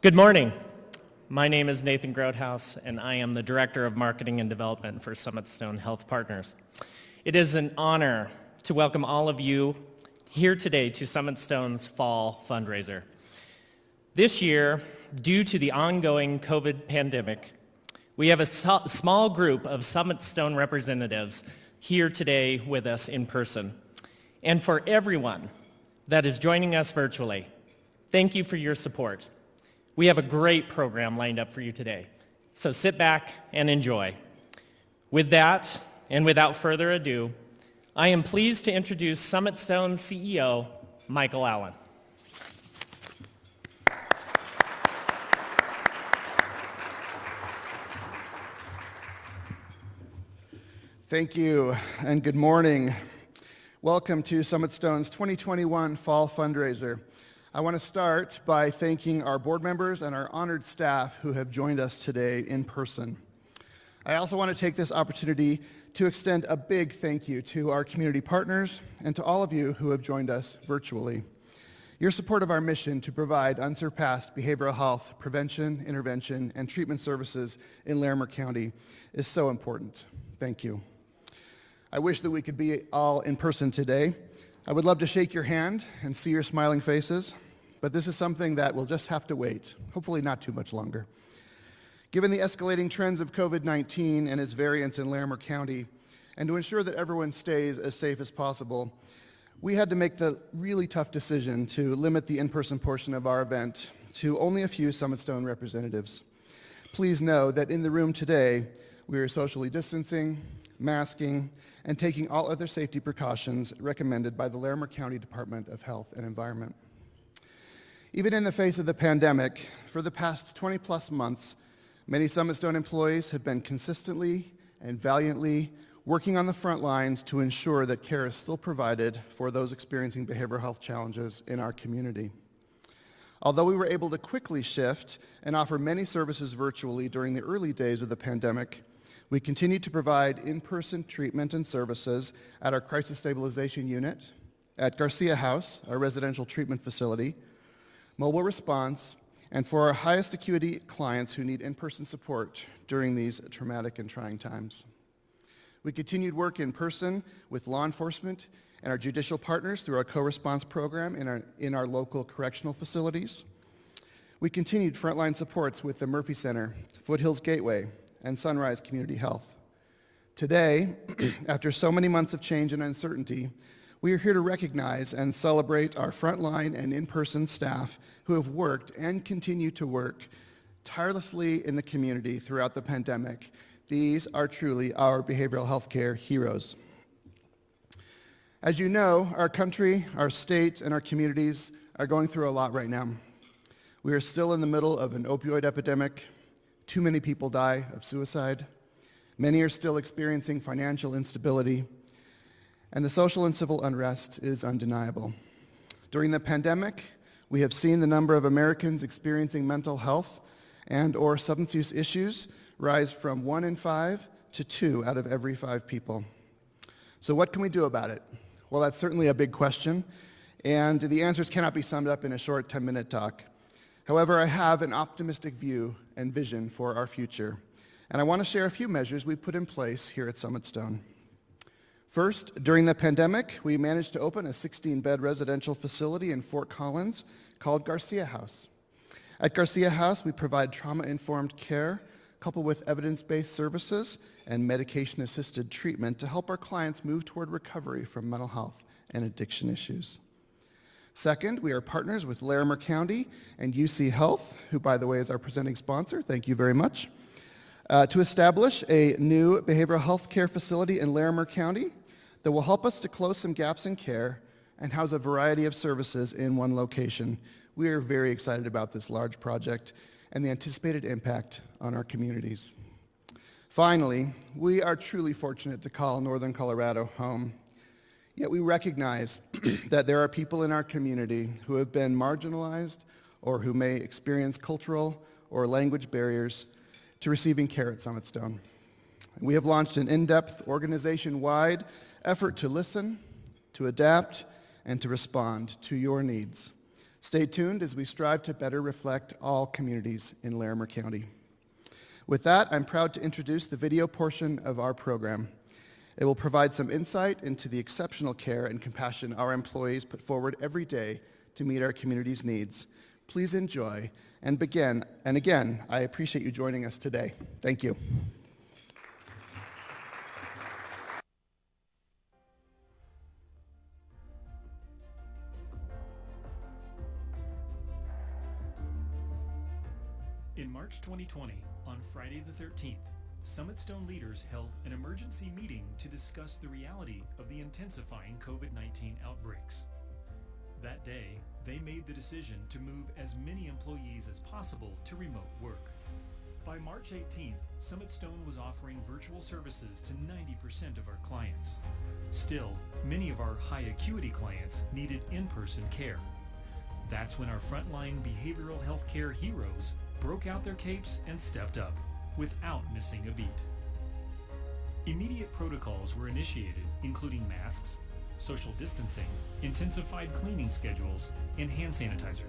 Good morning. My name is Nathan Groothouse, and I am the Director of Marketing and Development for Summit Stone Health Partners. It is an honor to welcome all of you here today to Summit Stone's Fall Fundraiser. This year, due to the ongoing COVID pandemic, we have a small group of Summit Stone representatives here today with us in person. And for everyone that is joining us virtually, thank you for your support. We have a great program lined up for you today, so sit back and enjoy. With that, and without further ado, I am pleased to introduce Summit Stone's CEO, Michael Allen. Thank you, and good morning. Welcome to Summit Stone's 2021 Fall Fundraiser. I want to start by thanking our board members and our honored staff who have joined us today in person. I also want to take this opportunity to extend a big thank you to our community partners and to all of you who have joined us virtually. Your support of our mission to provide unsurpassed behavioral health prevention, intervention, and treatment services in Larimer County is so important. Thank you. I wish that we could be all in person today. I would love to shake your hand and see your smiling faces, but this is something that will just have to wait, hopefully not too much longer. Given the escalating trends of COVID-19 and its variants in Larimer County, and to ensure that everyone stays as safe as possible, we had to make the really tough decision to limit the in-person portion of our event to only a few Summit Stone representatives. Please know that in the room today, we are socially distancing, masking, and taking all other safety precautions recommended by the Larimer County Department of Health and Environment. Even in the face of the pandemic, for the past 20-plus months, many Summit Stone employees have been consistently and valiantly working on the front lines to ensure that care is still provided for those experiencing behavioral health challenges in our community. Although we were able to quickly shift and offer many services virtually during the early days of the pandemic, we continue to provide in-person treatment and services at our Crisis Stabilization Unit, at Garcia House, our residential treatment facility, mobile response, and for our highest acuity clients who need in-person support during these traumatic and trying times. We continued work in person with law enforcement and our judicial partners through our co-response program in our local correctional facilities. We continued frontline supports with the Murphy Center, Foothills Gateway, and Sunrise Community Health. Today, after so many months of change and uncertainty, we are here to recognize and celebrate our frontline and in-person staff who have worked and continue to work tirelessly in the community throughout the pandemic. These are truly our behavioral health care heroes. As you know, our country, our state, and our communities are going through a lot right now. We are still in the middle of an opioid epidemic. Too many people die of suicide. Many are still experiencing financial instability. And the social and civil unrest is undeniable. During the pandemic, we have seen the number of Americans experiencing mental health and/or substance use issues rise from 1 in 5 to 2 out of every 5 people. So what can we do about it? Well, that's certainly a big question, and the answers cannot be summed up in a short 10-minute talk. However, I have an optimistic view and vision for our future, and I want to share a few measures we've put in place here at Summit Stone. First, during the pandemic, we managed to open a 16-bed residential facility in Fort Collins called Garcia House. At Garcia House, we provide trauma-informed care coupled with evidence-based services and medication-assisted treatment to help our clients move toward recovery from mental health and addiction issues. Second, we are partners with Larimer County and UC Health, who, by the way, is our presenting sponsor. Thank you very much. To establish a new behavioral health care facility in Larimer County that will help us to close some gaps in care and house a variety of services in one location. We are very excited about this large project and the anticipated impact on our communities. Finally, we are truly fortunate to call Northern Colorado home. Yet we recognize that there are people in our community who have been marginalized or who may experience cultural or language barriers to receiving care at Summit Stone. We have launched an in-depth, organization-wide effort to listen, to adapt, and to respond to your needs. Stay tuned as we strive to better reflect all communities in Larimer County. With that, I'm proud to introduce the video portion of our program. It will provide some insight into the exceptional care and compassion our employees put forward every day to meet our community's needs. Please enjoy and begin. And again, I appreciate you joining us today. Thank you. In March 2020, on Friday the 13th, Summit Stone leaders held an emergency meeting to discuss the reality of the intensifying COVID-19 outbreaks. That day, they made the decision to move as many employees as possible to remote work. By March 18th, Summit Stone was offering virtual services to 90% of our clients. Still, many of our high acuity clients needed in-person care. That's when our frontline behavioral health care heroes broke out their capes and stepped up, without missing a beat. Immediate protocols were initiated, including masks, social distancing, intensified cleaning schedules, and hand sanitizer.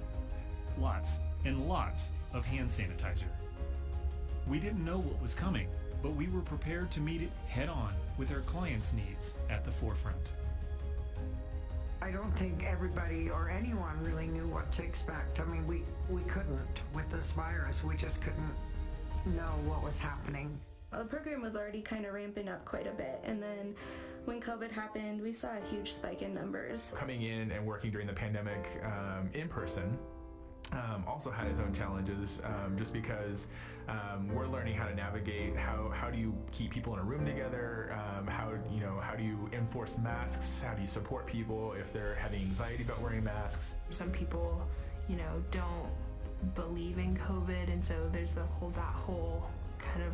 Lots and lots of hand sanitizer. We didn't know what was coming, but we were prepared to meet it head-on with our clients' needs at the forefront. I don't think everybody or anyone really knew what to expect. I mean, we couldn't with this virus. We just couldn't know what was happening. The program was already kind of ramping up quite a bit, and then when COVID happened, we saw a huge spike in numbers. Coming in and working during the pandemic in person also had its own challenges, just because we're learning how to navigate how do you keep people in a room together, how do you enforce masks, how do you support people if they're having anxiety about wearing masks. Some people, don't believe in COVID, and so there's that whole kind of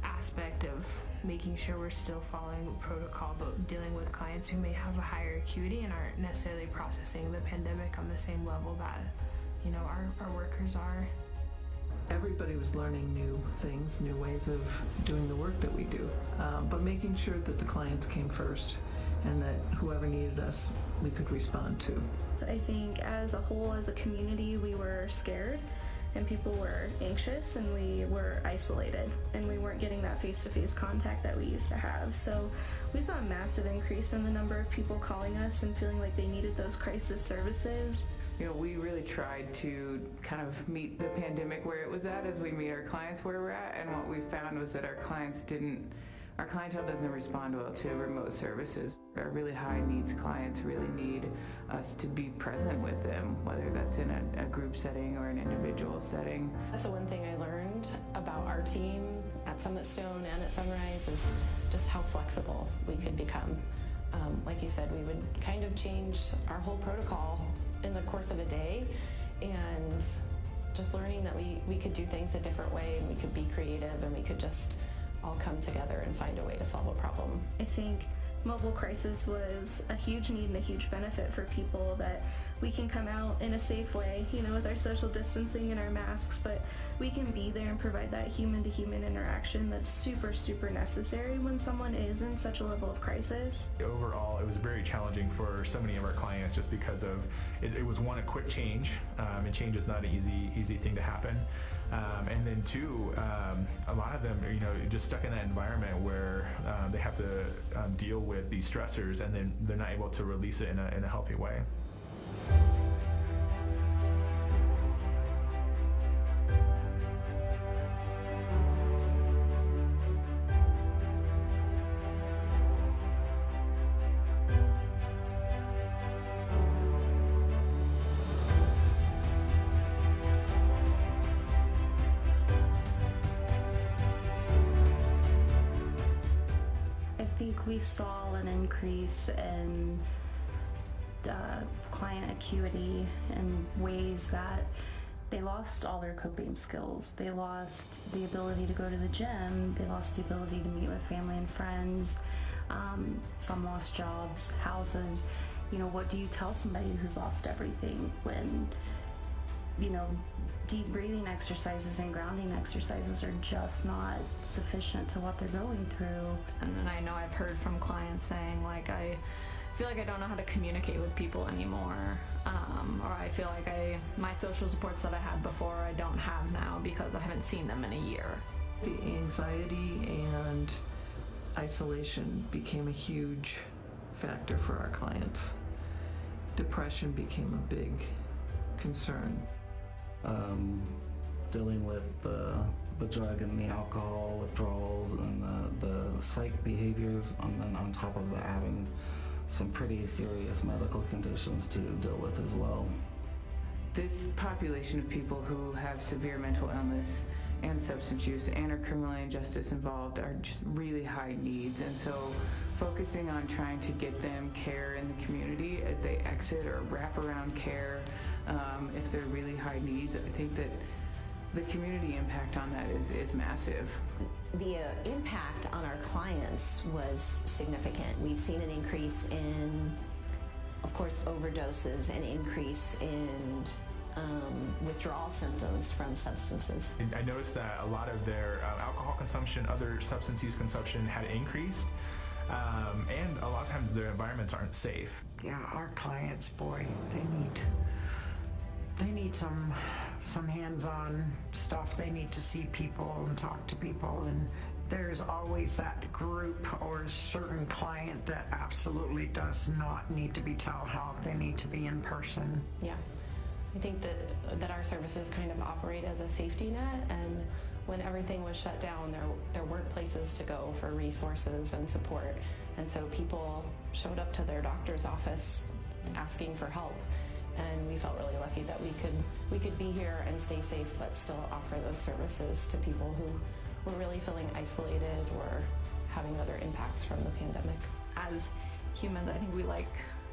aspect of making sure we're still following protocol, but dealing with clients who may have a higher acuity and aren't necessarily processing the pandemic on the same level that our workers are. Everybody was learning new things, new ways of doing the work that we do, but making sure that the clients came first and that whoever needed us, we could respond to. I think as a whole, as a community, we were scared and people were anxious and we were isolated and we weren't getting that face-to-face contact that we used to have. So we saw a massive increase in the number of people calling us and feeling like they needed those crisis services. We really tried to kind of meet the pandemic where it was at as we meet our clients where we're at, and what we found was that our clientele doesn't respond well to remote services. Our really high needs clients really need us to be present with them, whether that's in a group setting or an individual setting. That's the one thing I learned about our team at Summit Stone and at Sunrise is just how flexible we could become. Like you said, we would kind of change our whole protocol in the course of a day, and just learning that we could do things a different way and we could be creative and we could just all come together and find a way to solve a problem. I think mobile crisis was a huge need and a huge benefit for people, that we can come out in a safe way, with our social distancing and our masks, but we can be there and provide that human-to-human interaction that's super, super necessary when someone is in such a level of crisis. Overall, it was very challenging for so many of our clients just because of it was one, a quick change, and change is not an easy thing to happen. And then two, a lot of them are just stuck in that environment where they have to deal with these stressors, and then they're not able to release it in a healthy way. We saw an increase in client acuity in ways that they lost all their coping skills. They lost the ability to go to the gym. They lost the ability to meet with family and friends. Some lost jobs, houses. What do you tell somebody who's lost everything when, deep breathing exercises and grounding exercises are just not sufficient to what they're going through. And then I know I've heard from clients saying, I feel like I don't know how to communicate with people anymore. or I feel like my social supports that I had before I don't have now because I haven't seen them in a year. The anxiety and isolation became a huge factor for our clients. Depression became a big concern. Dealing with the drug and the alcohol withdrawals and the psych behaviors, and then on top of that having some pretty serious medical conditions to deal with as well. This population of people who have severe mental illness and substance use and are criminal injustice involved are just really high needs, and so focusing on trying to get them care in the community as they exit or wraparound care if they're really high needs, I think that the community impact on that is massive. The impact on our clients was significant. We've seen an increase in, of course, overdoses, an increase in withdrawal symptoms from substances. I noticed that a lot of their alcohol consumption, other substance use consumption had increased, and a lot of times their environments aren't safe. Yeah, our clients, boy, they need some hands-on stuff. They need to see people and talk to people, and there's always that group or certain client that absolutely does not need to be telehealth. They need to be in person. Yeah, I think that our services kind of operate as a safety net, and when everything was shut down, there weren't places to go for resources and support, and so people showed up to their doctor's office asking for help. And we felt really lucky that we could be here and stay safe, but still offer those services to people who were really feeling isolated or having other impacts from the pandemic. As humans, I think we like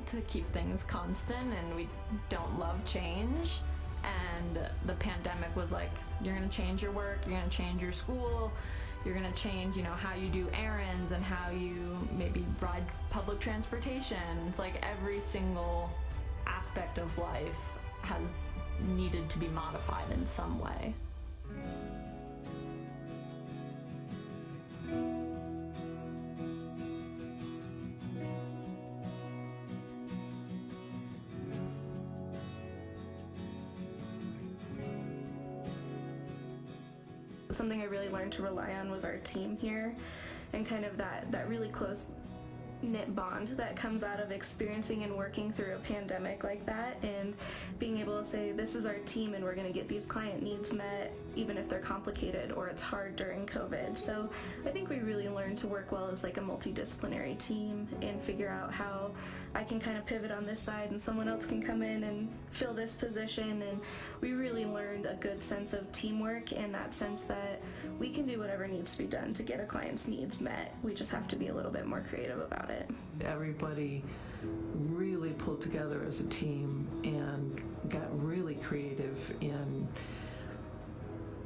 to keep things constant, and we don't love change. And the pandemic was like, you're going to change your work, you're going to change your school, you're going to change, how you do errands and how you maybe ride public transportation. It's like every single aspect of life has needed to be modified in some way. Something I really learned to rely on was our team here, and kind of that really close knit bond that comes out of experiencing and working through a pandemic like that, and being able to say, this is our team and we're going to get these client needs met even if they're complicated or it's hard during COVID. So I think we really learned to work well as like a multidisciplinary team and figure out how I can kind of pivot on this side and someone else can come in and fill this position, and we really learned a good sense of teamwork, and that sense that we can do whatever needs to be done to get a client's needs met. We just have to be a little bit more creative about it. Everybody really pulled together as a team and got really creative in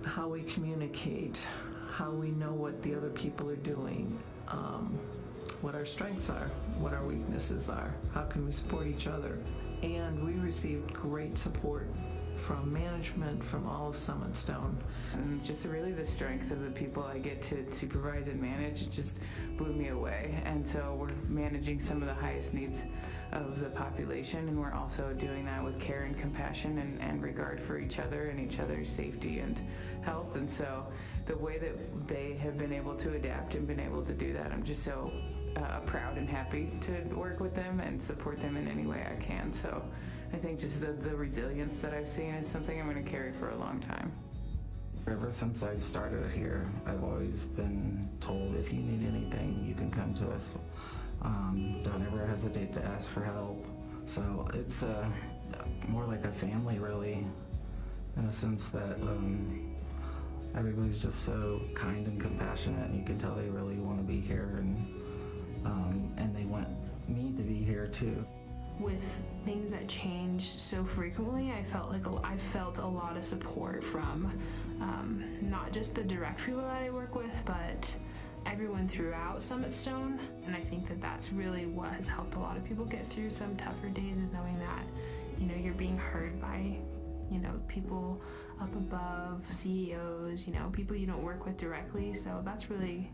how we communicate, how we know what the other people are doing, what our strengths are, what our weaknesses are, how can we support each other. And we received great support from management, from all of Summit Stone. And just really the strength of the people I get to supervise and manage, it just blew me away. And so we're managing some of the highest needs of the population, and we're also doing that with care and compassion and regard for each other and each other's safety and health. And so the way that they have been able to adapt and been able to do that, I'm just so proud and happy to work with them and support them in any way I can. So I think just the resilience that I've seen is something I'm going to carry for a long time. Ever since I started here, I've always been told if you need anything, you can come to us. Don't ever hesitate to ask for help. So it's more like a family, really, in a sense that everybody's just so kind and compassionate, and you can tell they really want to be here, and they want me to be here too. With things that change so frequently, I felt a lot of support from not just the direct people that I work with, but everyone throughout Summit Stone. And I think that that's really what has helped a lot of people get through some tougher days, is knowing that, you're being heard by, people up above, CEOs, people you don't work with directly. So that's really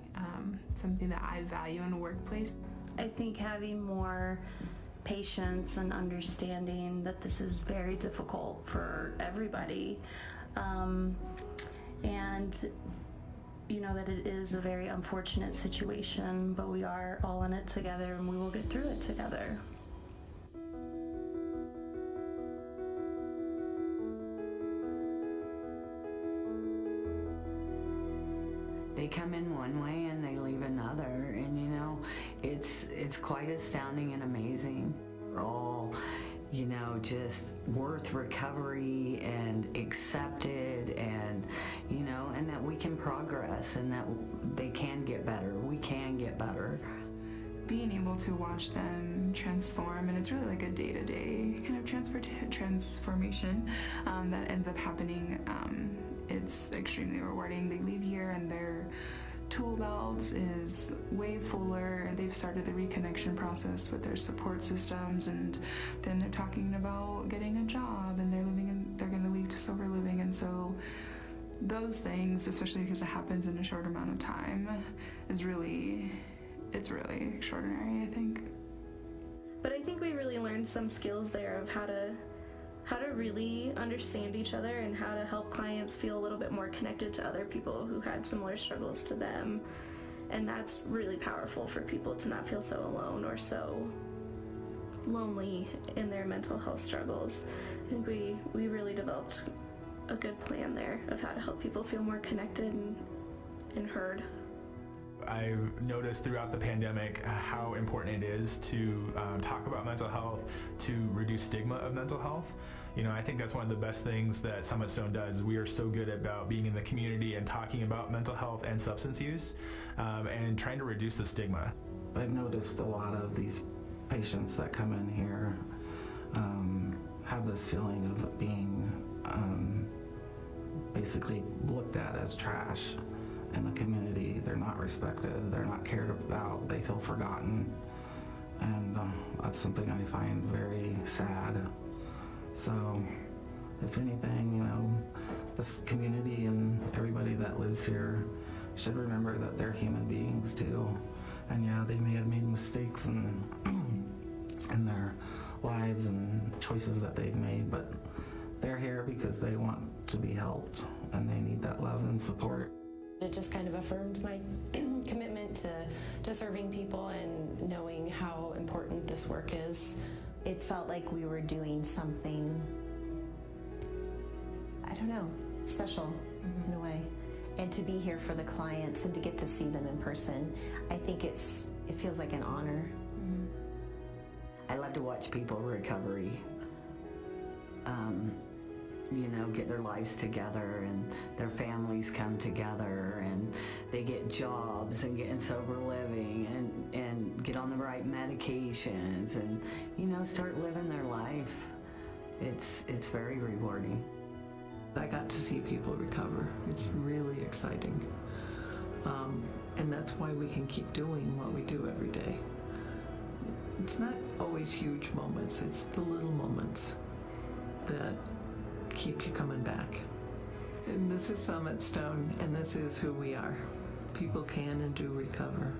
something that I value in a workplace. I think having more patience and understanding that this is very difficult for everybody. And you know that it is a very unfortunate situation, but we are all in it together and we will get through it together. They come in one way and they leave another, and you know, it's quite astounding and amazing. We're all, you know, just worth recovery and accepted, and you know, and that we can progress and that they can get better. We can get better. Being able to watch them transform, and it's really like a day-to-day kind of transformation that ends up happening. It's extremely rewarding. They leave here and their tool belt is way fuller. They've started the reconnection process with their support systems, and then they're talking about getting a job, and they're going to leave to sober living. And so those things, especially because it happens in a short amount of time, it's really extraordinary, I think. But I think we really learned some skills there of how to really understand each other and how to help clients feel a little bit more connected to other people who had similar struggles to them. And that's really powerful for people to not feel so alone or so lonely in their mental health struggles. I think we really developed a good plan there of how to help people feel more connected and heard. I've noticed throughout the pandemic how important it is to talk about mental health, to reduce stigma of mental health. You know, I think that's one of the best things that Summit Stone does. We are so good about being in the community and talking about mental health and substance use and trying to reduce the stigma. I've noticed a lot of these patients that come in here have this feeling of being basically looked at as trash in the community. They're not respected, they're not cared about, they feel forgotten, and that's something I find very sad. So if anything, you know, this community and everybody that lives here should remember that they're human beings too, and yeah, they may have made mistakes in their lives and choices that they've made, but they're here because they want to be helped and they need that love and support. It just kind of affirmed my commitment to serving people and knowing how important this work is. It felt like we were doing something, I don't know, special in a way. And to be here for the clients and to get to see them in person, I think it feels like an honor. I love to watch people recovery, you know, get their lives together and their families come together and they get jobs and get in sober living and get on the right medications and, you know, start living their life. It's very rewarding. I got to see people recover. It's really exciting. And that's why we can keep doing what we do every day. It's not always huge moments, it's the little moments that keep you coming back. And this is Summit Stone, and this is who we are. People can and do recover.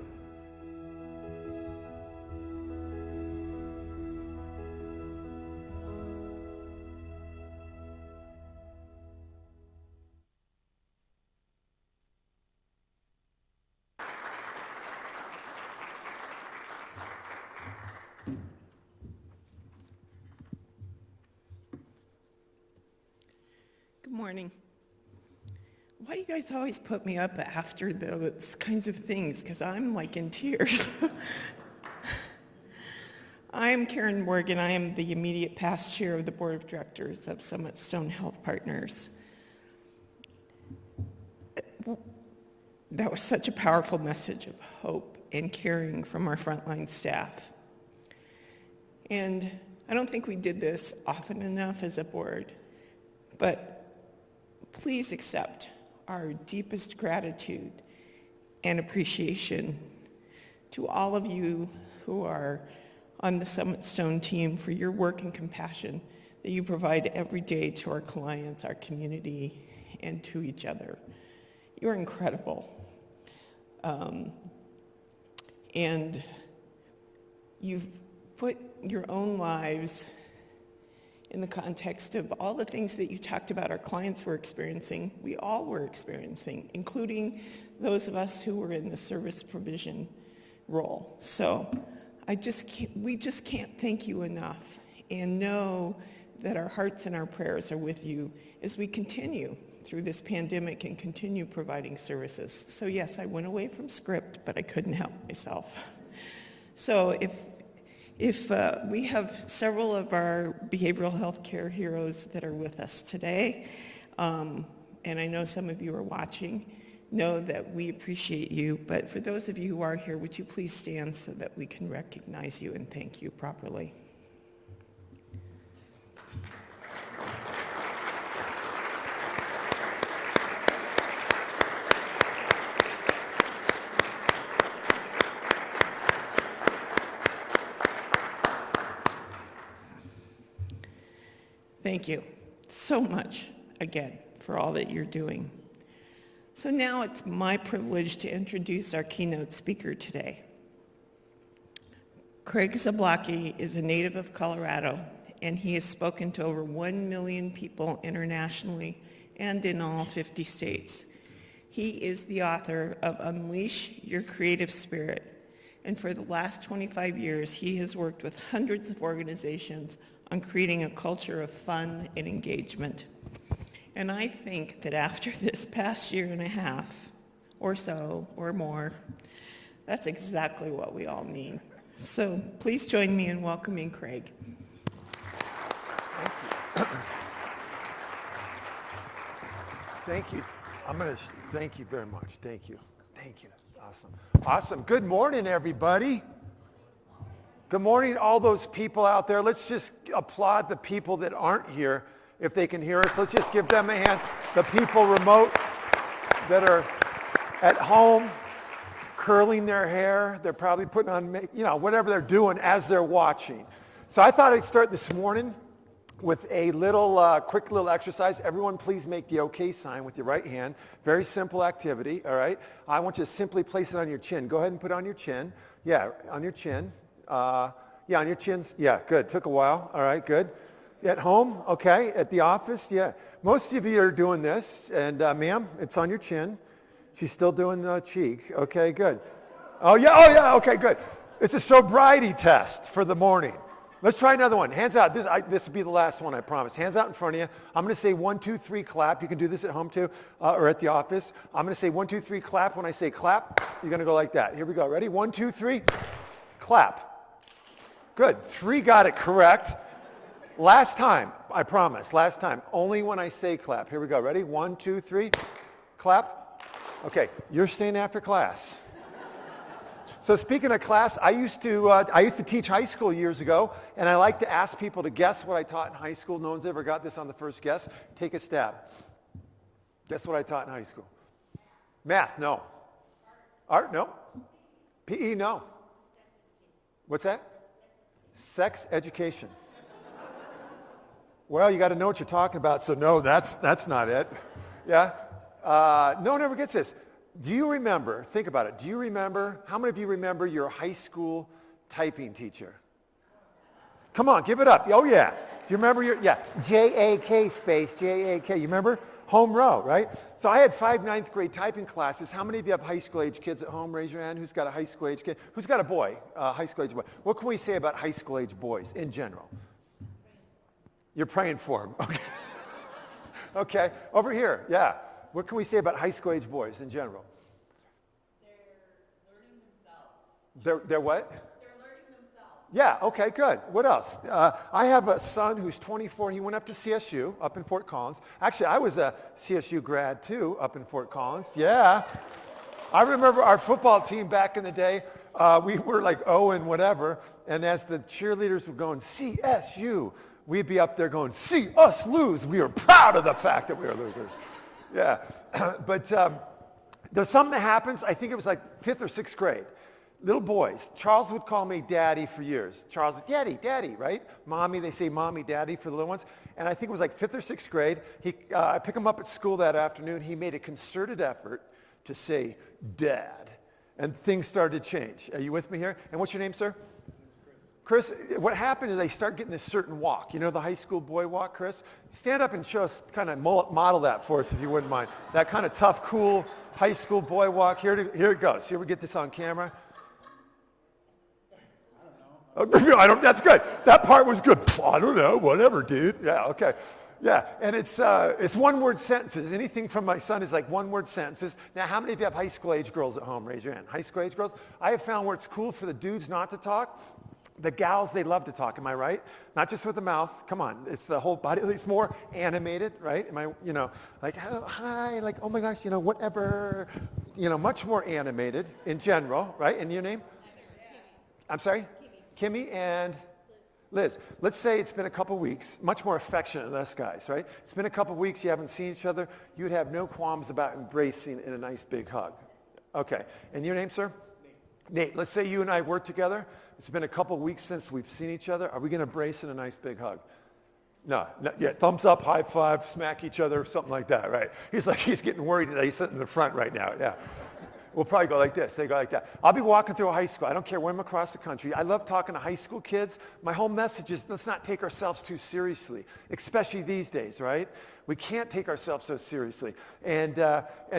Good morning. Why do you guys always put me up after those kinds of things? Because I'm like in tears. I'm Karen Morgan. I am the immediate past chair of the board of directors of Summit Stone Health Partners. That was such a powerful message of hope and caring from our frontline staff. And I don't think we did this often enough as a board, but please accept our deepest gratitude and appreciation to all of you who are on the Summit Stone team for your work and compassion that you provide every day to our clients, our community, and to each other. You're incredible. And you've put your own lives in the context of all the things that you talked about our clients were experiencing, we all were experiencing, including those of us who were in the service provision role. So we just can't thank you enough, and know that our hearts and our prayers are with you as we continue through this pandemic and continue providing services. So yes, I went away from script, but I couldn't help myself. So if we have several of our behavioral health care heroes that are with us today, and I know some of you are watching, know that we appreciate you. But for those of you who are here, would you please stand so that we can recognize you and thank you properly? Thank you so much, again, for all that you're doing. So now it's my privilege to introduce our keynote speaker today. Craig Zablocki is a native of Colorado, and he has spoken to over 1 million people internationally and in all 50 states. He is the author of Unleash Your Creative Spirit, and for the last 25 years, he has worked with hundreds of organizations on creating a culture of fun and engagement. And I think that after this past year and a half, or so, or more, that's exactly what we all need. So please join me in welcoming Craig. Thank you. Thank you very much. Thank you. Thank you. Awesome. Awesome. Good morning, everybody. Good morning, all those people out there. Let's just applaud the people that aren't here. If they can hear us, let's just give them a hand. The people remote that are at home curling their hair. They're probably putting on, whatever they're doing as they're watching. So I thought I'd start this morning with a little, quick little exercise. Everyone please make the okay sign with your right hand. Very simple activity, all right? I want you to simply place it on your chin. Go ahead and put it on your chin. Yeah, on your chin. On your chins. Yeah, good. Took a while. All right, good. At home, okay. At the office, yeah. Most of you are doing this, and ma'am, it's on your chin. She's still doing the cheek. Okay, good. Oh yeah, okay, good. It's a sobriety test for the morning. Let's try another one. Hands out. This will be the last one, I promise. Hands out in front of you. I'm going to say 1, 2, 3, clap. You can do this at home too, or at the office. I'm going to say 1, 2, 3, clap. When I say clap, you're going to go like that. Here we go. Ready? 1, 2, 3, clap. Good. 3 got it correct. Last time, I promise. Last time. Only when I say clap. Here we go. Ready? 1, 2, 3, clap. Okay. You're staying after class. So speaking of class, I used to teach high school years ago, and I like to ask people to guess what I taught in high school. No one's ever got this on the first guess. Take a stab. Guess what I taught in high school? Math, no. Art, no. PE, no. What's that? Sex education. Well, you got to know what you're talking about, so no, that's not it. Yeah? No one ever gets this. Do you remember, think about it, how many of you remember your high school typing teacher? Come on, give it up. Oh, yeah. Do you remember J-A-K space, J-A-K. You remember? Home row, right? So I had 5 ninth grade typing classes. How many of you have high school age kids at home? Raise your hand. Who's got a high school age kid? Who's got a boy, high school age boy? What can we say about high school age boys in general? You're praying for them. Okay. Okay. Over here. Yeah. What can we say about high school age boys in general? They're learning themselves. They're what? They're learning themselves. Yeah, okay, good. What else? I have a son who's 24. He went up to CSU up in Fort Collins. Actually, I was a CSU grad too up in Fort Collins. Yeah. I remember our football team back in the day. We were like 0 and whatever. And as the cheerleaders were going, CSU, we'd be up there going, see us lose. We were proud of the fact that we were losers. Yeah, but there's something that happens, I think it was like 5th or 6th grade. Little boys, Charles would call me daddy for years. Charles, daddy, right? Mommy, they say mommy, daddy for the little ones. And I think it was like 5th or 6th grade. I picked him up at school that afternoon. He made a concerted effort to say dad. And things started to change. Are you with me here? And what's your name, sir? Chris, what happened is they start getting this certain walk. You know the high school boy walk, Chris? Stand up and show us, kind of model that for us if you wouldn't mind. That kind of tough, cool high school boy walk. Here it goes. Here we get this on camera. I don't. That's good. That part was good. I don't know. Whatever, dude. Yeah. Okay. Yeah. And it's one-word sentences. Anything from my son is like one-word sentences. Now, how many of you have high school age girls at home? Raise your hand. High school age girls. I have found where it's cool for the dudes not to talk. The gals, they love to talk. Am I right? Not just with the mouth. Come on. It's the whole body. It's more animated, right? Am I? Like oh, hi, like oh my gosh, whatever. Much more animated in general, right? And your name? I'm sorry. Kimmy and Liz. Let's say it's been a couple weeks, much more affectionate than us guys, right? It's been a couple weeks, you haven't seen each other. You'd have no qualms about embracing in a nice big hug. Okay. And your name, sir? Nate. Let's say you and I work together. It's been a couple weeks since we've seen each other. Are we going to embrace in a nice big hug? No. Yeah. Thumbs up, high five, smack each other, something like that, right? He's getting worried that he's sitting in the front right now. Yeah. We'll probably go like this. They go like that. I'll be walking through a high school. I don't care where I'm across the country. I love talking to high school kids. My whole message is let's not take ourselves too seriously, especially these days, right? We can't take ourselves so seriously. And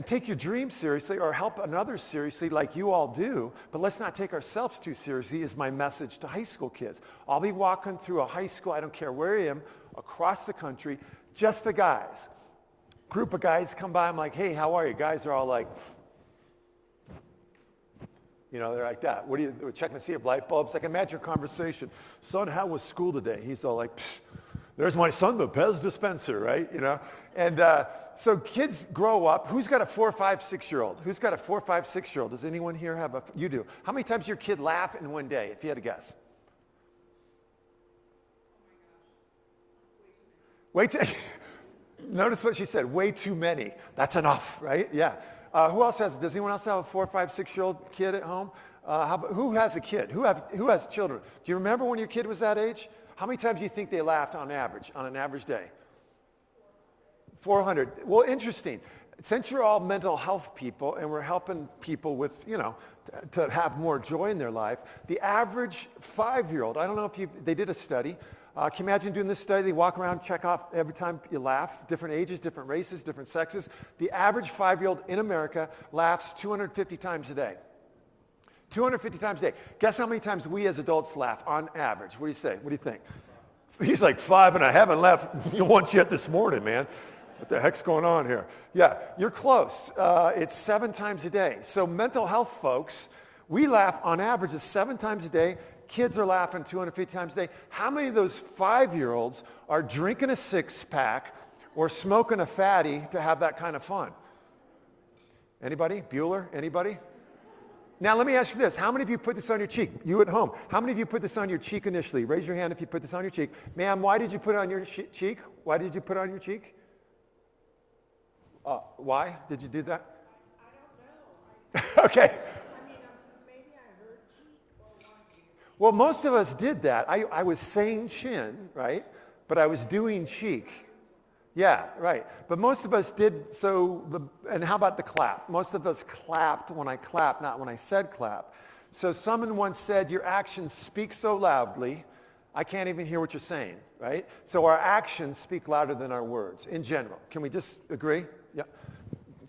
take your dreams seriously or help another seriously like you all do, but let's not take ourselves too seriously is my message to high school kids. I'll be walking through a high school, I don't care where I am, across the country, just the guys. Group of guys come by, I'm like, hey, how are you? Guys are all like, they're like that. What are you checking to see if light bulbs? Like imagine your conversation. Son, how was school today? He's all like, there's my son, the Pez dispenser, right? And so kids grow up. Who's got a 4, 5, 6-year-old? Who's got a 4, 5, 6-year-old? Does anyone here have you do. How many times your kid laugh in one day, if you had to guess? Way too Notice what she said, way too many. That's enough, right? Yeah. Who else does anyone else have a 4, 5, 6-year-old kid at home? Who has a kid? Who has children? Do you remember when your kid was that age? How many times do you think they laughed on an average day? 400. Well, interesting. Since you're all mental health people and we're helping people with, to have more joy in their life, the average 5-year-old, I don't know if they did a study. Can you imagine doing this study? They walk around, check off every time you laugh, different ages, different races, different sexes. The average 5-year-old in America laughs 250 times a day. 250 times a day. Guess how many times we as adults laugh on average? What do you say? What do you think? He's like 5 and I haven't laughed once yet this morning, man. What the heck's going on here? Yeah, you're close. It's 7 times a day. So mental health folks, we laugh on average 7 times a day. Kids are laughing 250 times a day. How many of those 5-year-olds are drinking a 6-pack or smoking a fatty to have that kind of fun? Anybody? Bueller? Anybody? Now let me ask you this. How many of you put this on your cheek? You at home. How many of you put this on your cheek initially? Raise your hand if you put this on your cheek. Ma'am, why did you put it on your cheek? Why did you put it on your cheek? Why did you do that? I don't know. Okay. Well, most of us did that. I was saying chin, right? But I was doing cheek. Yeah, right. But most of us did so. And how about the clap? Most of us clapped when I clapped, not when I said clap. So someone once said, your actions speak so loudly, I can't even hear what you're saying, right? So our actions speak louder than our words in general. Can we just agree? Yeah.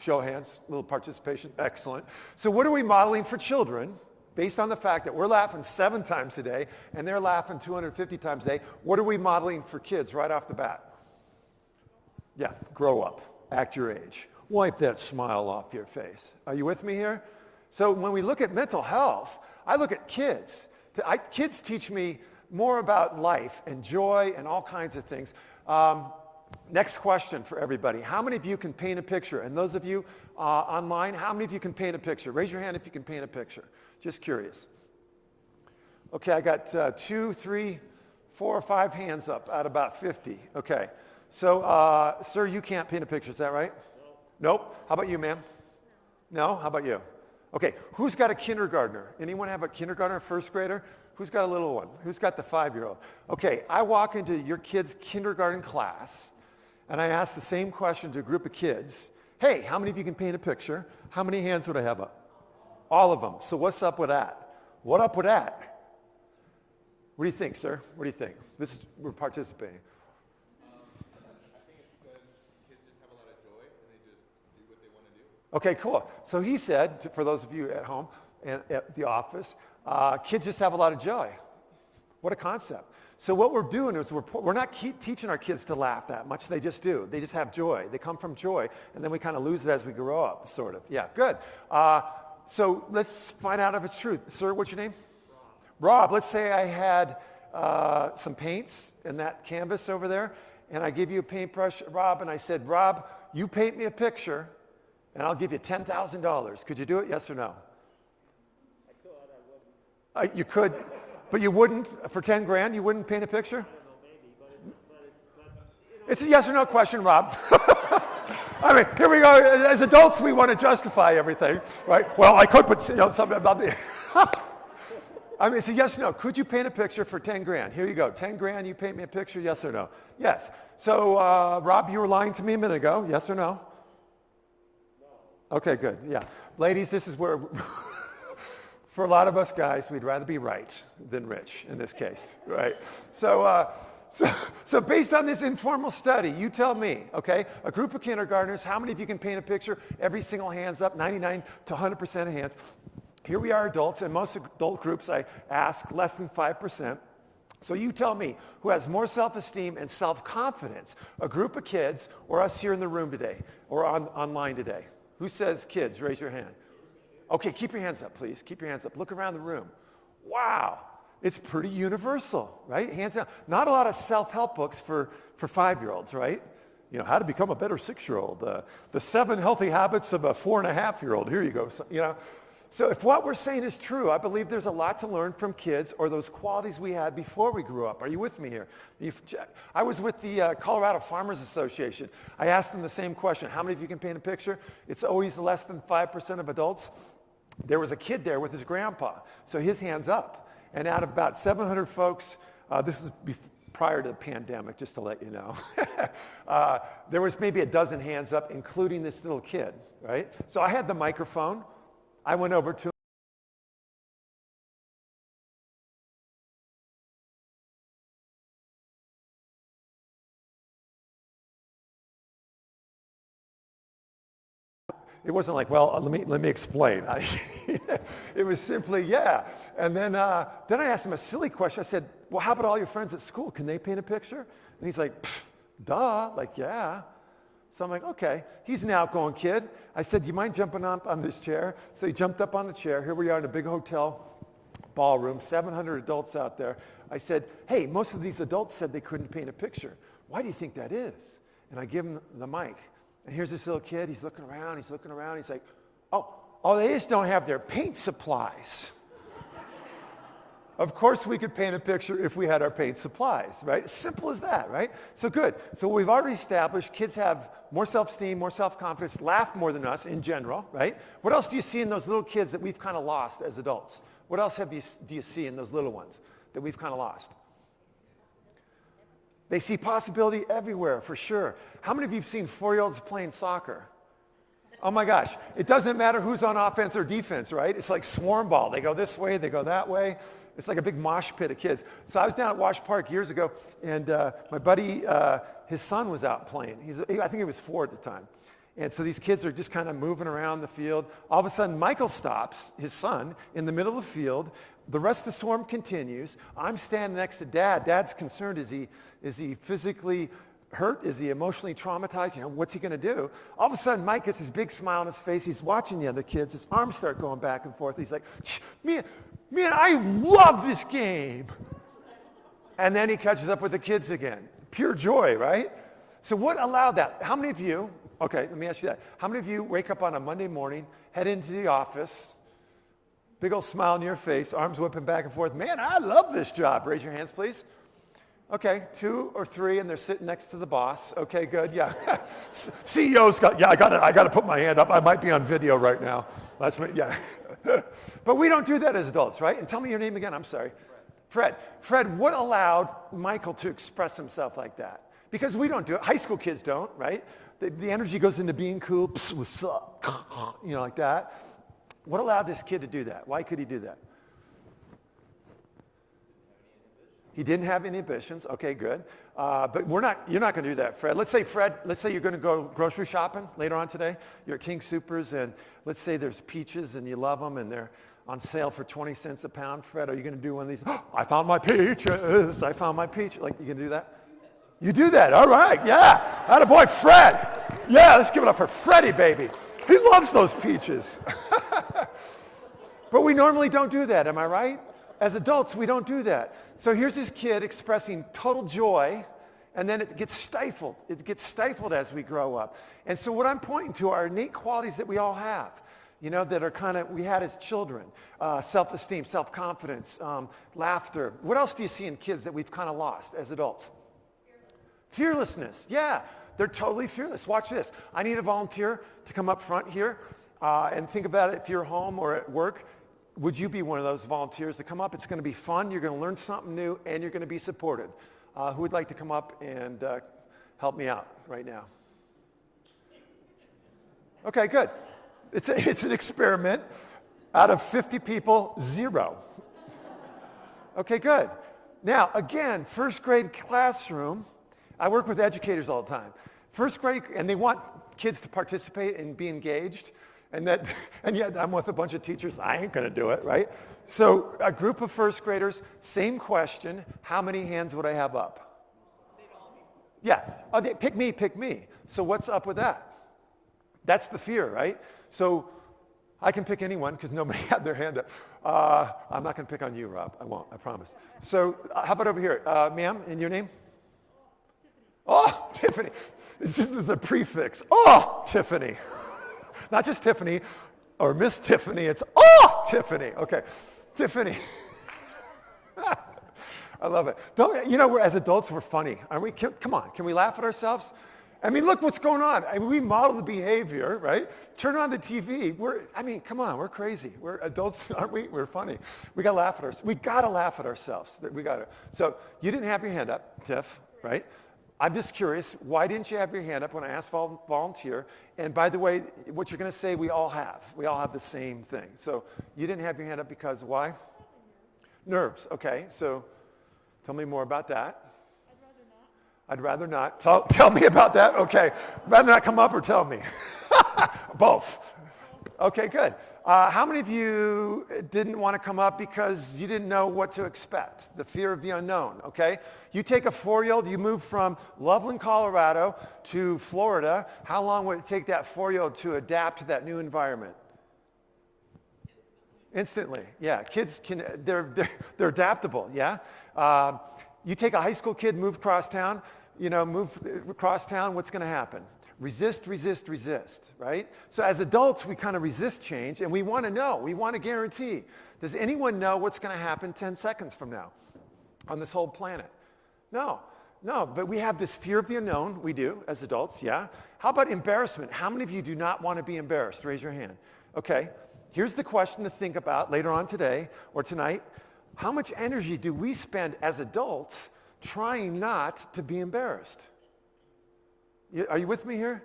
Show of hands, a little participation. Excellent. So what are we modeling for children? Based on the fact that we're laughing 7 times a day and they're laughing 250 times a day, what are we modeling for kids right off the bat? Yeah, grow up, act your age. Wipe that smile off your face. Are you with me here? So when we look at mental health, I look at kids. Kids teach me more about life and joy and all kinds of things. Next question for everybody. How many of you can paint a picture? And those of you online, how many of you can paint a picture? Raise your hand if you can paint a picture. Just curious. Okay, I got 2, 3, 4, or 5 hands up out of about 50. Okay. So, sir, you can't paint a picture. Is that right? Nope. How about you, ma'am? No? How about you? Okay. Who's got a kindergartner? Anyone have a kindergartner, first grader? Who's got a little one? Who's got the 5-year-old? Okay. I walk into your kid's kindergarten class, and I ask the same question to a group of kids. Hey, how many of you can paint a picture? How many hands would I have up? All of them. So what's up with that? What up with that? What do you think, sir? What do you think? We're participating. Okay, cool. So he said, for those of you at home and at the office, kids just have a lot of joy. What a concept. So what we're doing is we're not teaching our kids to laugh that much. They just do. They just have joy. They come from joy, and then we kind of lose it as we grow up, sort of. Yeah, good. So let's find out if it's true. Sir, what's your name? Rob. Let's say I had some paints in that canvas over there, and I give you a paintbrush, Rob, and I said, Rob, you paint me a picture, and I'll give you $10,000. Could you do it, yes or no? I could, I wouldn't. You could, but you wouldn't, for 10 grand, you wouldn't paint a picture? I don't know, maybe, but it's a yes or no question, Rob. I mean, here we go. As adults, we want to justify everything, right? Well, I could put something about me. I mean, it's a yes or no. Could you paint a picture for 10 grand? Here you go. 10 grand, you paint me a picture, yes or no? Yes. So, Rob, you were lying to me a minute ago, yes or no? Okay, good. Yeah. Ladies, this is where, for a lot of us guys, we'd rather be right than rich in this case, right? So based on this informal study, you tell me, okay, a group of kindergartners, how many of you can paint a picture? Every single hand's up, 99 to 100% of hands. Here we are adults, and most adult groups I ask less than 5%. So you tell me who has more self-esteem and self-confidence, a group of kids or us here in the room today or online today. Who says kids? Raise your hand. Okay, keep your hands up, please. Keep your hands up. Look around the room. Wow, it's pretty universal, right? Hands down. Not a lot of self-help books for 5-year-olds, right? You know, how to become a better 6-year-old. The 7 healthy habits of a 4.5-year-old. Here you go. So if what we're saying is true, I believe there's a lot to learn from kids or those qualities we had before we grew up. Are you with me here? I was with the Colorado Farmers Association. I asked them the same question. How many of you can paint a picture? It's always less than 5% of adults. There was a kid there with his grandpa, so his hand's up. And out of about 700 folks, this is prior to the pandemic, just to let you know, there was maybe a dozen hands up, including this little kid, right? So I had the microphone. I went over to him. It wasn't like, well, let me explain. It was simply, yeah. And then I asked him a silly question. I said, well, how about all your friends at school? Can they paint a picture? And he's like, duh, like, yeah. So I'm like, okay. He's an outgoing kid. I said, do you mind jumping up on this chair? So he jumped up on the chair. Here we are in a big hotel ballroom, 700 adults out there. I said, hey, most of these adults said they couldn't paint a picture. Why do you think that is? And I give him the mic. And here's this little kid. He's looking around. He's like, oh, they just don't have their paint supplies. Of course we could paint a picture if we had our paint supplies, right? As simple as that, right? So good. So we've already established kids have more self-esteem, more self-confidence, laugh more than us in general, right? What else do you see in those little kids that we've kind of lost as adults? What else do you see in those little ones that we've kind of lost? They see possibility everywhere, for sure. How many of you have seen 4-year-olds playing soccer? Oh my gosh. It doesn't matter who's on offense or defense, right? It's like swarm ball. They go this way, they go that way. It's like a big mosh pit of kids. So I was down at Wash Park years ago, and my buddy, his son was out playing. I think he was 4 at the time. And so these kids are just kind of moving around the field. All of a sudden, Michael stops, his son, in the middle of the field. The rest of the swarm continues. I'm standing next to Dad. Dad's concerned, is he physically hurt? Is he emotionally traumatized? You know, what's he going to do? All of a sudden, Mike gets his big smile on his face. He's watching the other kids. His arms start going back and forth. He's like, man, I love this game. And then he catches up with the kids again. Pure joy, right? So what allowed that? How many of you, okay, let me ask you that. How many of you wake up on a Monday morning, head into the office, big old smile on your face, arms whipping back and forth. Man, I love this job. Raise your hands, please. Okay, 2 or 3, and they're sitting next to the boss. Okay, good, yeah. CEO's got, yeah, I got to put my hand up. I might be on video right now. That's me, yeah. But we don't do that as adults, right? And tell me your name again. I'm sorry. Fred. Fred, what allowed Michael to express himself like that? Because we don't do it. High school kids don't, right? The energy goes into being cool. Psst, what's up? You know, like that. What allowed this kid to do that? Why could he do that? He didn't have inhibitions. Okay, good. But you're not going to do that, Fred. Let's say you're going to go grocery shopping later on today. You're at King Soopers, and let's say there's peaches, and you love them, and they're on sale for 20 cents a pound. Fred, are you going to do one of these? Oh, I found my peaches. I found my peach. Like, you going to do that? You do that. All right. Yeah. Attaboy, Fred. Yeah, let's give it up for Freddie, baby. He loves those peaches. But we normally don't do that. Am I right? As adults, we don't do that. So here's this kid expressing total joy, and then it gets stifled. It gets stifled as we grow up. And so what I'm pointing to are innate qualities that we all have, that are we had as children. Self-esteem, self-confidence, laughter. What else do you see in kids that we've kind of lost as adults? Fearlessness. Yeah, they're totally fearless. Watch this. I need a volunteer to come up front here and think about it if you're home or at work. Would you be one of those volunteers to come up? It's going to be fun. You're going to learn something new, and you're going to be supported. Who would like to come up and help me out right now? Okay, good. It's an experiment. Out of 50 people, 0. Okay, good. Now, again, first grade classroom. I work with educators all the time. First grade, and they want kids to participate and be engaged. And yet I'm with a bunch of teachers. I ain't going to do it, right? So a group of first graders, same question. How many hands would I have up? Yeah. Oh, pick me. So what's up with that? That's the fear, right? So I can pick anyone because nobody had their hand up. I'm not going to pick on you, Rob. I won't. I promise. So how about over here? Ma'am, and your name? Oh, Tiffany. It's just as a prefix. Oh, Tiffany. Not just Tiffany or Miss Tiffany. It's, oh, Tiffany. Okay. Tiffany. I love it. As adults, we're funny. Aren't we? Come on. Can we laugh at ourselves? I mean, look what's going on. I mean, we model the behavior, right? Turn on the TV. Come on. We're crazy. We're adults, aren't we? We're funny. We got to laugh at ourselves. We got to laugh at ourselves. We got to. So you didn't have your hand up, Tiff, right? I'm just curious, why didn't you have your hand up when I asked volunteer? And by the way, what you're going to say, we all have. We all have the same thing. So you didn't have your hand up because why? Nerves. Okay, so tell me more about that. I'd rather not. Tell me about that. Okay, rather not come up or tell me? Both. Okay, good. How many of you didn't want to come up because you didn't know what to expect? The fear of the unknown, okay? You take a 4-year-old, you move from Loveland, Colorado to Florida. How long would it take that 4-year-old to adapt to that new environment? Instantly, yeah. Kids they're adaptable, yeah? You take a high school kid, move across town, what's going to happen? Resist, right? So as adults, we kind of resist change, and we want to know. We want to guarantee. Does anyone know what's going to happen 10 seconds from now on this whole planet? No, but we have this fear of the unknown. We do, as adults, yeah? How about embarrassment? How many of you do not want to be embarrassed? Raise your hand. Okay, here's the question to think about later on today or tonight. How much energy do we spend as adults trying not to be embarrassed? Are you with me here?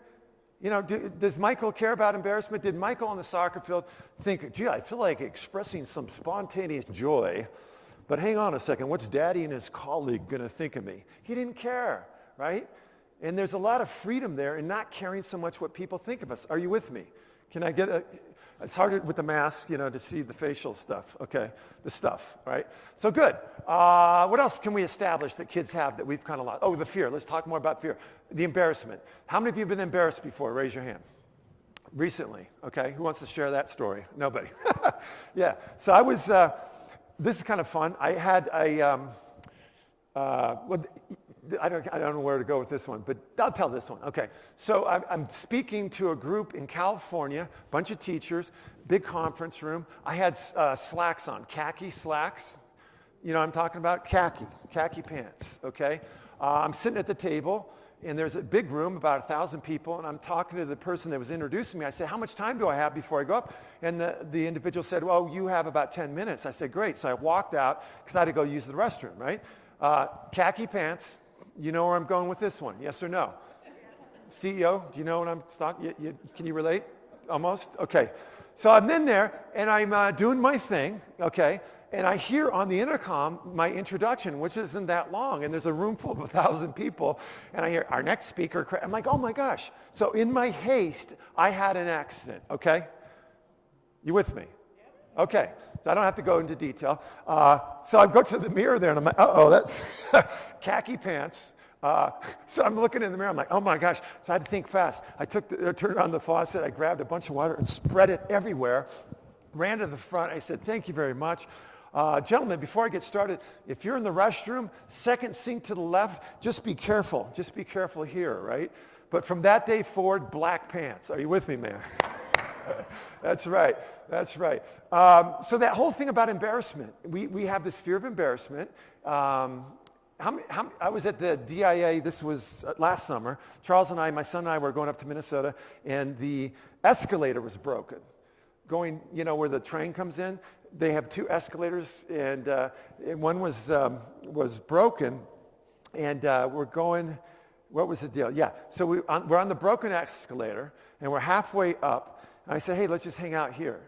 Does Michael care about embarrassment? Did Michael on the soccer field think, gee, I feel like expressing some spontaneous joy, but hang on a second, what's Daddy and his colleague going to think of me? He didn't care, right? And there's a lot of freedom there in not caring so much what people think of us. Are you with me? Can I get it's hard with the mask, to see the facial stuff, okay? The stuff, right? So good. What else can we establish that kids have that we've kind of lost? Oh, the fear. Let's talk more about fear. The embarrassment. How many of you have been embarrassed before? Raise your hand. Recently, okay? Who wants to share that story? Nobody. Yeah. So I was, this is kind of fun. I had I don't know where to go with this one, but I'll tell this one. Okay, so I'm speaking to a group in California, bunch of teachers, big conference room. I had slacks on, khaki slacks. You know what I'm talking about? Khaki pants, okay? I'm sitting at the table, and there's a big room, about 1,000 people, and I'm talking to the person that was introducing me. I said, how much time do I have before I go up? And the individual said, well, you have about 10 minutes. I said, great. So I walked out because I had to go use the restroom, right? Khaki pants. You know where I'm going with this one, yes or no? CEO, do you know what I'm talking? Can you relate? Almost? Okay. So I'm in there, and I'm doing my thing, okay? And I hear on the intercom my introduction, which isn't that long, and there's a room full of 1,000 people, and I hear our next speaker. I'm like, oh my gosh. So in my haste, I had an accident, okay? You with me? Okay, so I don't have to go into detail. So I go to the mirror there, and I'm like, uh-oh, that's khaki pants. So I'm looking in the mirror, I'm like, oh my gosh. So I had to think fast. I turned on the faucet, I grabbed a bunch of water and spread it everywhere, ran to the front. I said, thank you very much. Gentlemen, before I get started, if you're in the restroom, second sink to the left, just be careful. Just be careful here, right? But from that day forward, black pants. Are you with me, man? That's right. That's right. So that whole thing about embarrassment, we have this fear of embarrassment. I was at the DIA, this was last summer. Charles and I, my son and I were going up to Minnesota, and the escalator was broken. Going, where the train comes in, they have two escalators, and one was broken, and we're going, what was the deal? Yeah, so we're on the broken escalator, and we're halfway up, and I said, hey, let's just hang out here.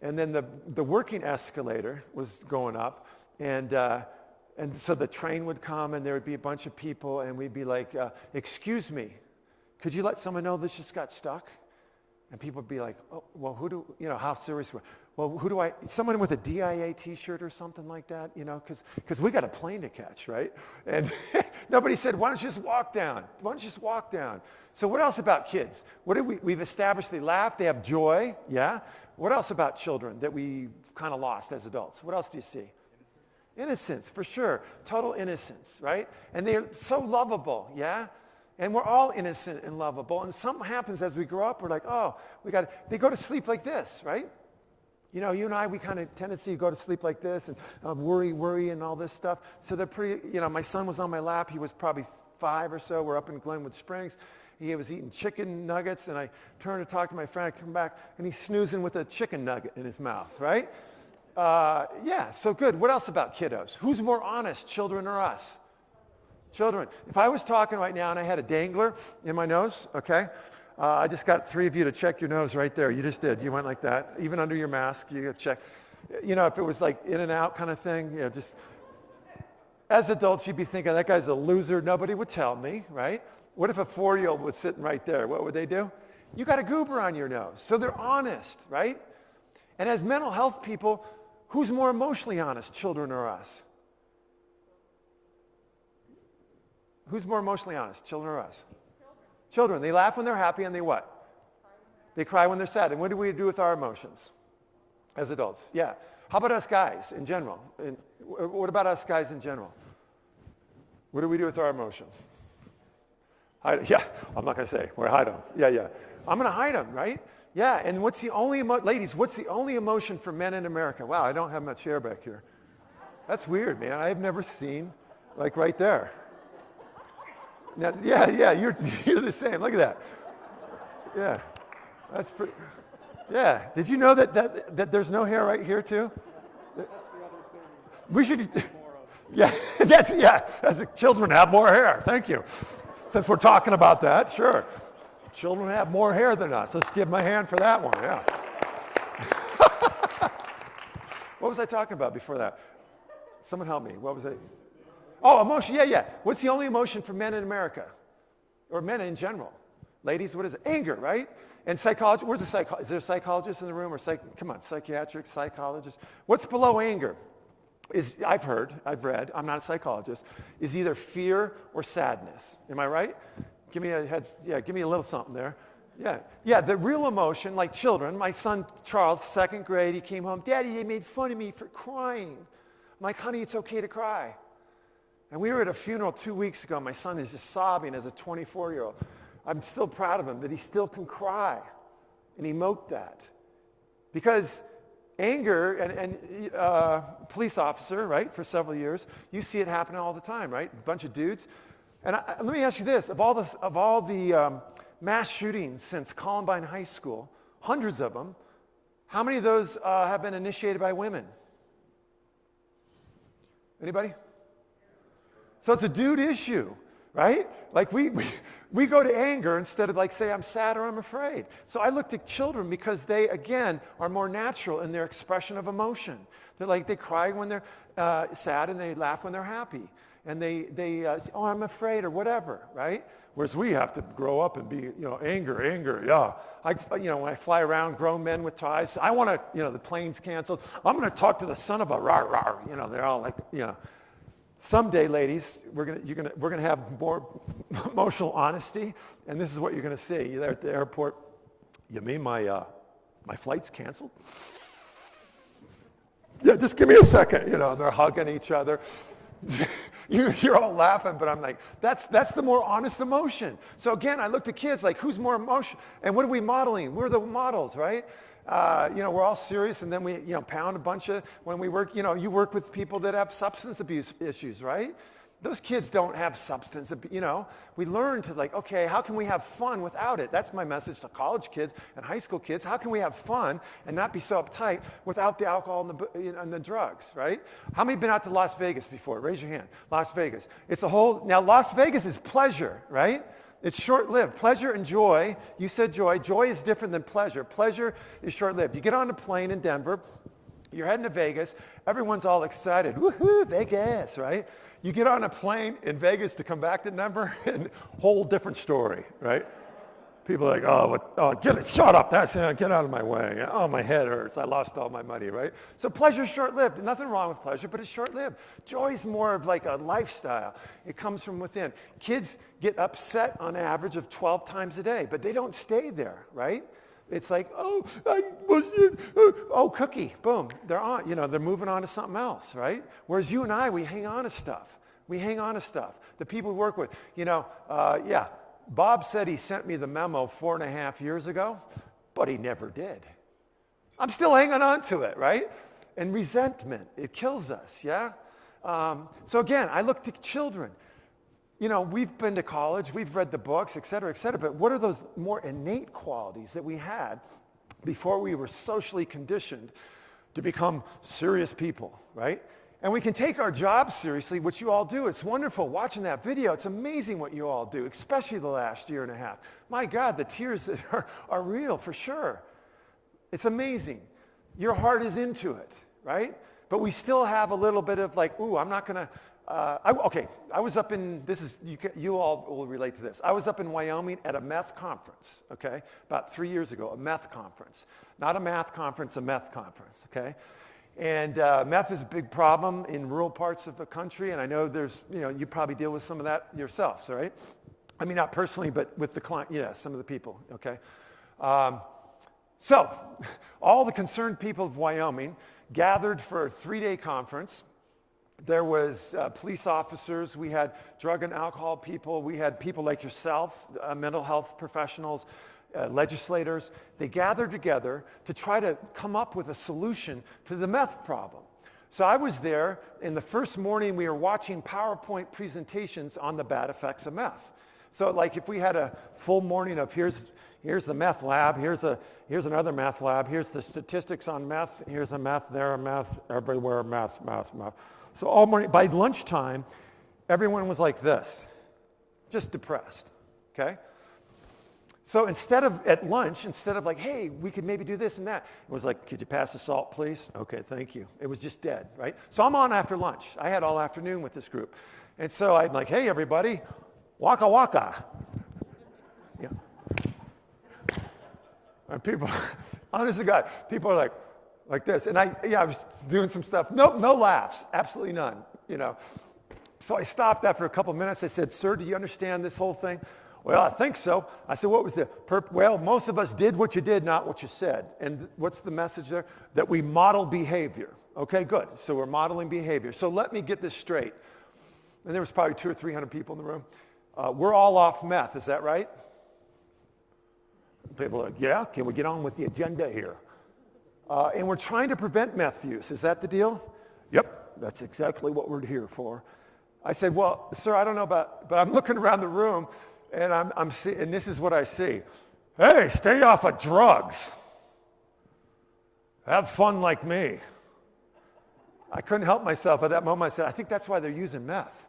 And then the working escalator was going up, and so the train would come, and there would be a bunch of people, and we'd be like, excuse me, could you let someone know this just got stuck? And people would be like, oh, well, how serious were? Well, someone with a DIA t-shirt or something like that, because we got a plane to catch, right? And nobody said, why don't you just walk down? Why don't you just walk down? So what else about kids? We've established they laugh, they have joy, yeah? What else about children that we've kind of lost as adults? What else do you see? Innocence, for sure. Total innocence, right? And they're so lovable, yeah? And we're all innocent and lovable. And something happens as we grow up. We're like, oh, they go to sleep like this, right? You and I, we kind of tendency to go to sleep like this and worry and all this stuff. So they're pretty, my son was on my lap. He was probably 5 or so. We're up in Glenwood Springs. He was eating chicken nuggets, and I turned to talk to my friend. I come back, and he's snoozing with a chicken nugget in his mouth, right? Yeah, so good. What else about kiddos? Who's more honest, children or us? Children. If I was talking right now and I had a dangler in my nose, okay, I just got 3 of you to check your nose right there. You just did. You went like that. Even under your mask, you got to check. If it was like in and out kind of thing, just as adults, you'd be thinking, that guy's a loser. Nobody would tell me, right? What if a 4-year-old was sitting right there? What would they do? You got a goober on your nose. So they're honest, right? And as mental health people, who's more emotionally honest, children or us? Who's more emotionally honest, children or us? Children. They laugh when they're happy, and they what? They cry when they're sad. And what do we do with our emotions as adults? Yeah. How about us guys in general? And what about us guys in general? What do we do with our emotions? Yeah, I'm not going to say. We're hide them. Yeah. I'm going to hide them, right? Yeah, and ladies, what's the only emotion for men in America? Wow, I don't have much hair back here. That's weird, man. I've never seen, like right there. Now, yeah, you're the same. Look at that. Yeah, that's pretty. Yeah, did you know that there's no hair right here too? We should. Yeah, as children have more hair. Thank you. Since we're talking about that, sure. Children have more hair than us. Let's give them a hand for that one. Yeah. What was I talking about before that? Someone help me. What was it? Oh, emotion. Yeah. What's the only emotion for men in America? Or men in general? Ladies, what is it? Anger, right? And psychology. Where's the psychologist? Is there a psychologist in the room? Or psychiatric psychologist? What's below anger? I've read, I'm not a psychologist, is either fear or sadness. Am I right? Give me a little something there. Yeah, the real emotion, like children, my son Charles, 2nd grade, he came home, Daddy, they made fun of me for crying. I'm like, honey, it's okay to cry. And we were at a funeral 2 weeks ago. My son is just sobbing as a 24-year-old. I'm still proud of him that he still can cry and emote that. Because anger, and police officer, right, for several years, you see it happening all the time, right? A bunch of dudes. And let me ask you this. Of all the mass shootings since Columbine High School, hundreds of them, how many of those have been initiated by women? Anybody? So it's a dude issue. right? Like we go to anger instead of like say I'm sad or I'm afraid. So I looked at children because they, again, are more natural in their expression of emotion. They cry when they're sad and they laugh when they're happy. And they say, oh, I'm afraid or whatever, right? Whereas we have to grow up and be, anger, yeah. When I fly around, grown men with ties, I want to, the plane's canceled. I'm going to talk to the son of a rar, rar. They're all like, Someday, ladies, we're gonna have more emotional honesty, and this is what you're gonna see. You're there at the airport. You mean my flight's canceled? Yeah, just give me a second. They're hugging each other. You're all laughing, but I'm like, that's the more honest emotion. So again, I looked at kids like, who's more emotional? And what are we modeling? We're the models, right? We're all serious, and then we, pound a bunch of, when we work, you work with people that have substance abuse issues, right? Those kids don't have substance abuse, We learn to okay, how can we have fun without it? That's my message to college kids and high school kids. How can we have fun and not be so uptight without the alcohol and the drugs, right? How many have been out to Las Vegas before? Raise your hand. Las Vegas. Now Las Vegas is pleasure, right? It's short-lived. Pleasure and joy, you said joy. Joy is different than pleasure. Pleasure is short-lived. You get on a plane in Denver, you're heading to Vegas, everyone's all excited. Woohoo, Vegas, right? You get on a plane in Vegas to come back to Denver, and whole different story, right? People are like, shut up, get out of my way. Oh, my head hurts, I lost all my money, right? So pleasure's short-lived. Nothing wrong with pleasure, but it's short-lived. Joy is more of like a lifestyle. It comes from within. Kids get upset on average of 12 times a day, but they don't stay there, right? It's like, cookie, boom, they're on, they're moving on to something else, right? Whereas you and I, we hang on to stuff. The people we work with, Bob said he sent me the memo 4.5 years ago, but he never did. I'm still hanging on to it, right? And resentment, it kills us, yeah? So again, I look to children. We've been to college, we've read the books, et cetera, but what are those more innate qualities that we had before we were socially conditioned to become serious people, right? And we can take our jobs seriously, which you all do. It's wonderful watching that video. It's amazing what you all do, especially the last year and a half. My God, the tears are real for sure. It's amazing. Your heart is into it, right? But we still have a little bit of like, I'm not going to, I was up in, you all will relate to this. I was up in Wyoming at a meth conference, okay? About 3 years ago, a meth conference. Not a math conference, a meth conference, okay? And meth is a big problem in rural parts of the country, and I know there's, you probably deal with some of that yourselves, all right? I mean, not personally, but with the client, some of the people, okay? So, all the concerned people of Wyoming gathered for a 3-day conference. There was police officers, we had drug and alcohol people, we had people like yourself, mental health professionals, legislators. They gathered together to try to come up with a solution to the meth problem. So I was there, and the first morning we were watching PowerPoint presentations on the bad effects of meth. So like if we had a full morning of here's the meth lab, here's another meth lab, here's the statistics on meth, here's a meth, there a meth, everywhere meth. So all morning, by lunchtime, everyone was like this, just depressed, okay? So at lunch, instead of like, hey, we could maybe do this and that, it was like, could you pass the salt, please? Okay, thank you. It was just dead, right? So I'm on after lunch. I had all afternoon with this group. And so I'm like, hey, everybody, waka waka. Yeah. And people, honest to God, people are like this. And I was doing some stuff. No laughs, absolutely none, So I stopped after a couple minutes. I said, sir, do you understand this whole thing? Well, I think so. I said, what was the Well, most of us did what you did, not what you said. And what's the message there? That we model behavior. Okay, good. So we're modeling behavior. So let me get this straight. And there was probably 200 or 300 people in the room. We're all off meth, is that right? People are like, yeah, can we get on with the agenda here? And we're trying to prevent meth use. Is that the deal? Yep, that's exactly what we're here for. I said, well, sir, I don't know about, but I'm looking around the room, and I'm seeing, and this is what I see. Hey, stay off of drugs. Have fun like me. I couldn't help myself at that moment. I said, I think that's why they're using meth.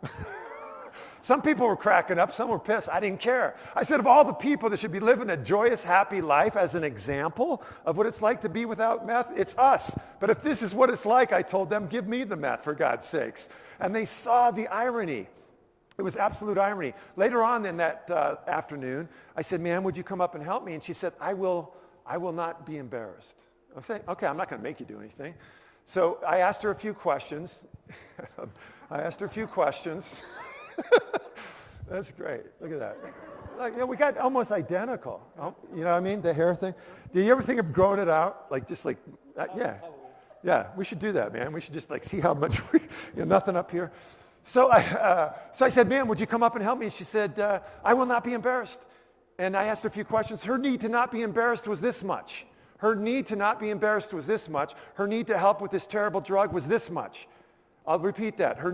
Some people were cracking up. Some were pissed. I didn't care. I said, of all the people that should be living a joyous, happy life as an example of what it's like to be without meth, it's us. But if this is what it's like, I told them, give me the meth, for God's sakes. And they saw the irony. It was absolute irony. Later on in that afternoon, I said, ma'am, would you come up and help me? And she said, I will not be embarrassed. I'm saying, okay, I'm not going to make you do anything. So I asked her a few questions. That's great. Look at that. Like, you know, we got almost identical. Oh, you know what I mean? The hair thing. Do you ever think of growing it out? Like, just like, yeah. Yeah, we should do that, man. We should just like see how much nothing up here. So I said, ma'am, would you come up and help me? And she said, I will not be embarrassed. And I asked her a few questions. Her need to not be embarrassed was this much. Her need to not be embarrassed was this much. Her need to help with this terrible drug was this much. I'll repeat that. Her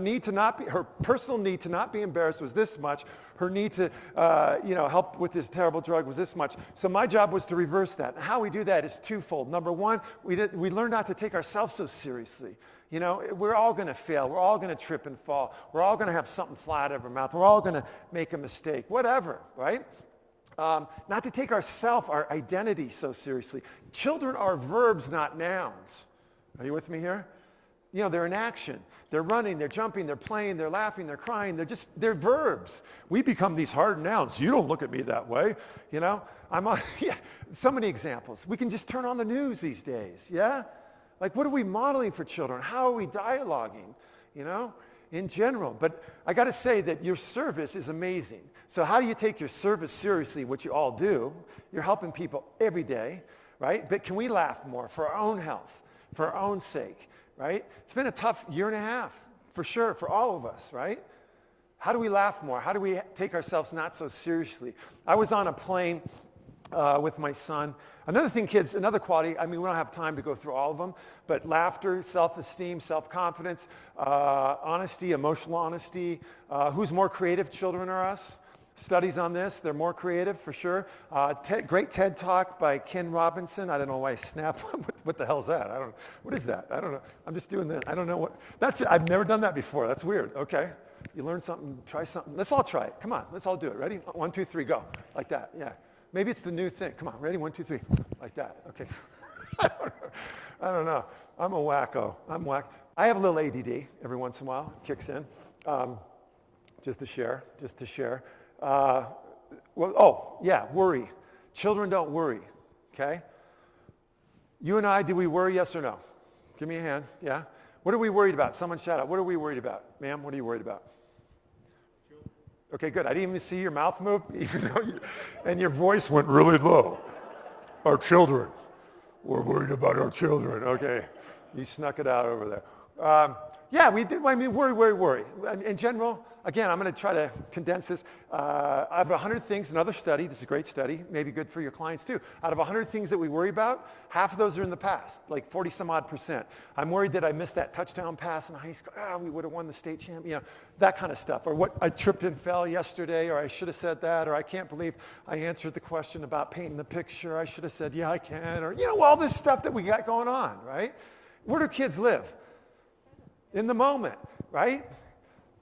personal need to not be embarrassed was this much. Her need to, help with this terrible drug was this much. So my job was to reverse that. And how we do that is twofold. Number one, we learn not to take ourselves so seriously. You know, we're all going to fail. We're all going to trip and fall. We're all going to have something fly out of our mouth. We're all going to make a mistake. Whatever, right? Not to take our identity so seriously. Children are verbs, not nouns. Are you with me here? You know, they're in action. They're running, they're jumping, they're playing, they're laughing, they're crying. They're verbs. We become these hard nouns. You don't look at me that way. You know, so many examples. We can just turn on the news these days, yeah? Like, what are we modeling for children? How are we dialoguing, you know, in general? But I got to say that your service is amazing. So how do you take your service seriously, which you all do? You're helping people every day, right? But can we laugh more for our own health, for our own sake? Right? It's been a tough year and a half, for sure, for all of us, right? How do we laugh more? How do we take ourselves not so seriously? I was on a plane with my son. Another thing, kids, another quality, I mean, we don't have time to go through all of them, but laughter, self-esteem, self-confidence, honesty, emotional honesty. Who's more creative, children or us? Studies on this, they're more creative for sure. Great TED Talk by Ken Robinson. I don't know why I snapped. What the hell is that? What is that? I don't know. I'm just doing this. I don't know what. That's it. I've never done that before. That's weird. Okay. You learn something, try something. Let's all try it. Come on. Let's all do it. Ready? 1, 2, 3, go. Like that. Yeah. Maybe it's the new thing. Come on. Ready? 1, 2, 3. Like that. Okay. I don't know. I'm a wacko. I'm whack. I have a little ADD every once in a while. It kicks in. Just to share. Worry. Children don't worry, okay? You and I, do we worry, yes or no? Give me a hand, yeah? What are we worried about? Someone shout out. What are we worried about? Ma'am, what are you worried about? Okay, good. I didn't even see your mouth move, and your voice went really low. Our children. We're worried about our children. Okay, you snuck it out over there. We do. I mean, worry. In general, again, I'm going to try to condense this. I have 100 things, another study, this is a great study, maybe good for your clients too. Out of 100 things that we worry about, half of those are in the past, like 40 some odd %. I'm worried that I missed that touchdown pass in high school. We would have won the state champ, that kind of stuff. Or what I tripped and fell yesterday, or I should have said that, or I can't believe I answered the question about painting the picture. I should have said, yeah, I can, or, all this stuff that we got going on, right? Where do kids live? In the moment, right?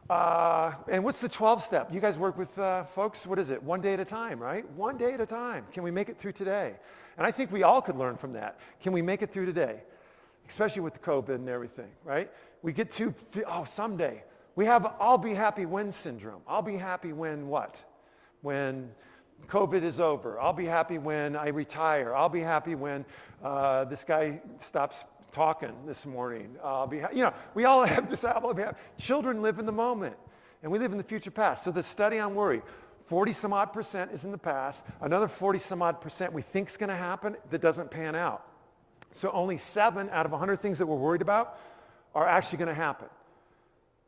And what's the 12 step? You guys work with folks, what is it? One day at a time, right? One day at a time. Can we make it through today? And I think we all could learn from that. Can we make it through today? Especially with the COVID and everything, right? We get to, someday. We have I'll be happy when syndrome. I'll be happy when what? When COVID is over. I'll be happy when I retire. I'll be happy when this guy stops talking this morning. We all have this. Children live in the moment, and we live in the future past. So the study on worry, 40 some odd % is in the past. Another 40 some odd % we think is going to happen that doesn't pan out. So only 7 out of 100 things that we're worried about are actually going to happen.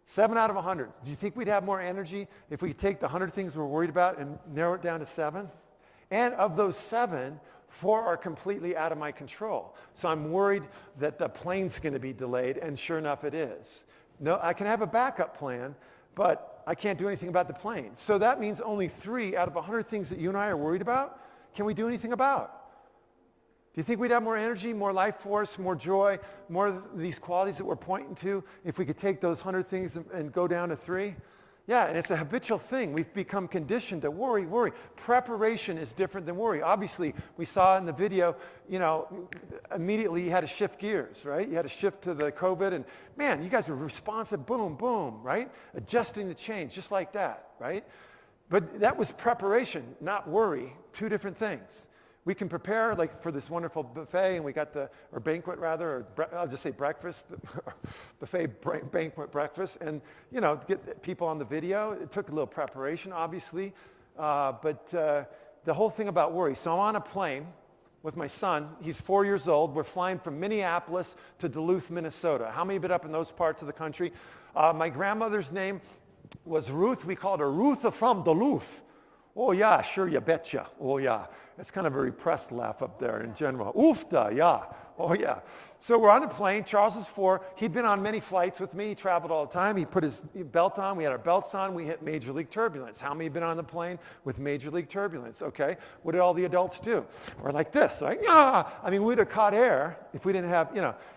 7 out of 100. Do you think we'd have more energy if we could take the 100 things we're worried about and narrow it down to 7? And of those 7, 4 are completely out of my control. So I'm worried that the plane's going to be delayed, and sure enough it is. No, I can have a backup plan, but I can't do anything about the plane. So that means only 3 out of 100 things that you and I are worried about, can we do anything about? Do you think we'd have more energy, more life force, more joy, more of these qualities that we're pointing to if we could take those 100 things and go down to 3? Yeah, and it's a habitual thing. We've become conditioned to worry, worry. Preparation is different than worry. Obviously, we saw in the video, immediately you had to shift gears, right? You had to shift to the COVID, and man, you guys were responsive, boom, boom, right? Adjusting to change, just like that, right? But that was preparation, not worry, two different things. We can prepare like for this wonderful buffet, and we got or banquet rather, or I'll just say breakfast, buffet, banquet, breakfast, and get people on the video. It took a little preparation, obviously, but the whole thing about worry. So I'm on a plane with my son. He's 4 years old. We're flying from Minneapolis to Duluth, Minnesota. How many have been up in those parts of the country? My grandmother's name was Ruth. We called her Ruth from Duluth. Oh yeah, sure, you betcha. Oh yeah. It's kind of a repressed laugh up there in general. Oofda, yeah. Oh yeah. So we're on a plane. Charles is 4. He'd been on many flights with me. He traveled all the time. He put his belt on. We had our belts on. We hit major league turbulence. How many have been on the plane with major league turbulence? Okay. What did all the adults do? We're like this, right? Yeah. I mean, we'd have caught air if we didn't have,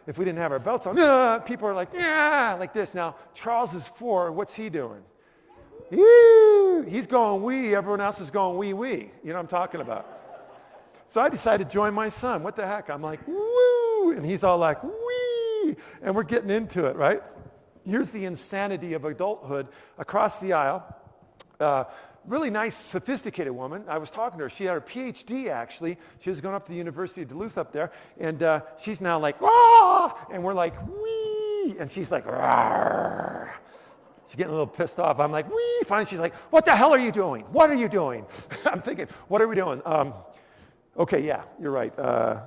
if we didn't have our belts on. Yeah. People are like, yeah, like this. Now, Charles is 4. What's he doing? He's going wee. Everyone else is going wee wee. You know what I'm talking about? So I decided to join my son. What the heck? I'm like, woo! And he's all like, wee! And we're getting into it, right? Here's the insanity of adulthood across the aisle. Really nice, sophisticated woman. I was talking to her. She had her PhD, actually. She was going up to the University of Duluth up there. And she's now like, ah! And we're like, wee! And she's like, rawr! She's getting a little pissed off. I'm like, wee! Finally, she's like, what the hell are you doing? What are you doing? I'm thinking, what are we doing? Okay, yeah, you're right.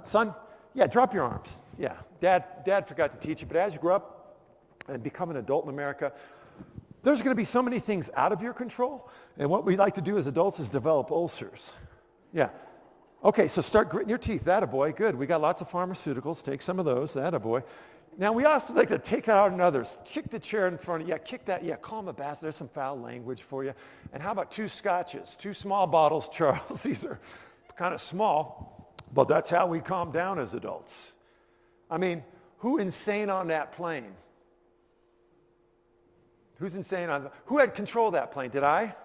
Son, yeah, drop your arms. Yeah, Dad forgot to teach you, but as you grow up and become an adult in America, there's going to be so many things out of your control, and what we like to do as adults is develop ulcers. Yeah. Okay, so start gritting your teeth. Attaboy, good. We got lots of pharmaceuticals. Take some of those. Attaboy. Now, we also like to take out on others. Kick the chair in front of you. Yeah, kick that. Yeah, call him a bastard. There's some foul language for you. And how about 2 scotches? 2 small bottles, Charles. These are kind of small, but that's how we calm down as adults. I mean, who insane on that plane? Who's insane on who had control of that plane? Did I?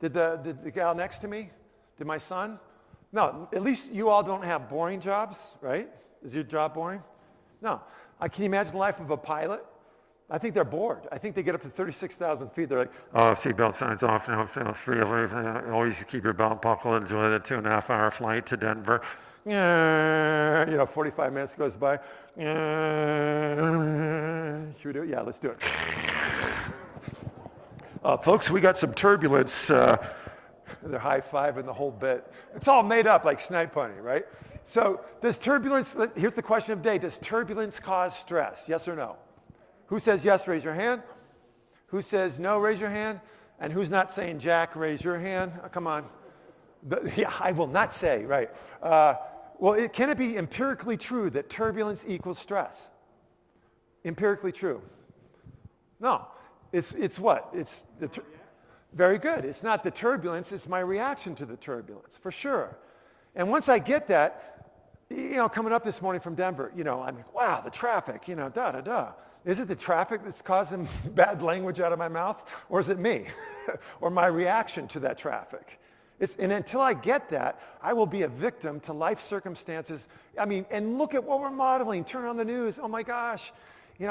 Did the gal next to me? Did my son? No, at least you all don't have boring jobs, right? Is your job boring? No. Can you imagine the life of a pilot? I think they're bored. I think they get up to 36,000 feet. They're like, oh, seatbelt signs off now. Feel free. Always keep your belt buckled. Enjoy the 2.5-hour flight to Denver. 45 minutes goes by. Should we do it? Yeah, let's do it. Folks, we got some turbulence. They're high-fiving the whole bit. It's all made up like Snipe Honey, right? So does turbulence, here's the question of the day. Does turbulence cause stress? Yes or no? Who says yes, raise your hand. Who says no, raise your hand. And who's not saying Jack, raise your hand. Come on. Yeah, I will not say, right. Can it be empirically true that turbulence equals stress? Empirically true. No. It's what? It's very good. It's not the turbulence. It's my reaction to the turbulence, for sure. And once I get that, coming up this morning from Denver, I'm like, wow, the traffic, da-da-da. Is it the traffic that's causing bad language out of my mouth? Or is it me? Or my reaction to that traffic? And until I get that, I will be a victim to life circumstances. And look at what we're modeling. Turn on the news. Oh my gosh.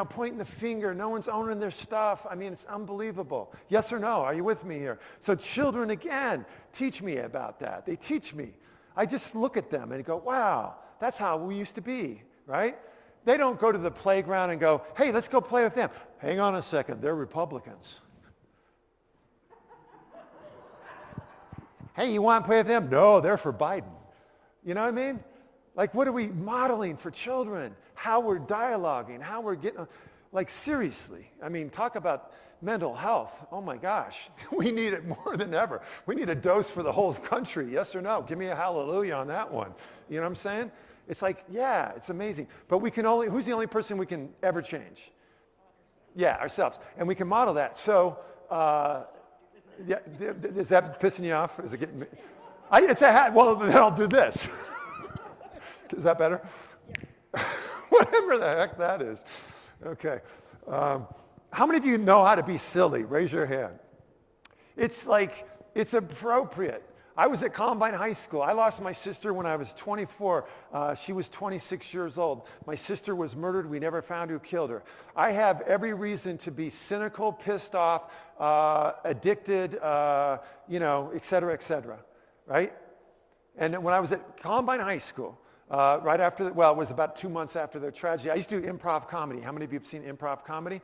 Pointing the finger. No one's owning their stuff. It's unbelievable. Yes or no? Are you with me here? So children, again, teach me about that. They teach me. I just look at them and go, wow, that's how we used to be, right? They don't go to the playground and go, hey, let's go play with them. Hang on a second, they're Republicans. Hey, you want to play with them? No, they're for Biden. You know what I mean? Like, what are we modeling for children? How we're dialoguing, how we're getting, seriously. Talk about mental health. Oh my gosh, we need it more than ever. We need a dose for the whole country, yes or no? Give me a hallelujah on that one. You know what I'm saying? It's like, yeah, it's amazing. But who's the only person we can ever change? Yeah, ourselves. And we can model that. So, yeah, is that pissing you off? Is it getting me? It's a hat. Well, then I'll do this. Is that better? Whatever the heck that is. Okay. How many of you know how to be silly? Raise your hand. It's like, it's appropriate. I was at Columbine High School. I lost my sister when I was 24. She was 26 years old. My sister was murdered. We never found who killed her. I have every reason to be cynical, pissed off, addicted, et cetera, right? And when I was at Columbine High School, right after, it was about 2 months after the tragedy, I used to do improv comedy. How many of you have seen improv comedy?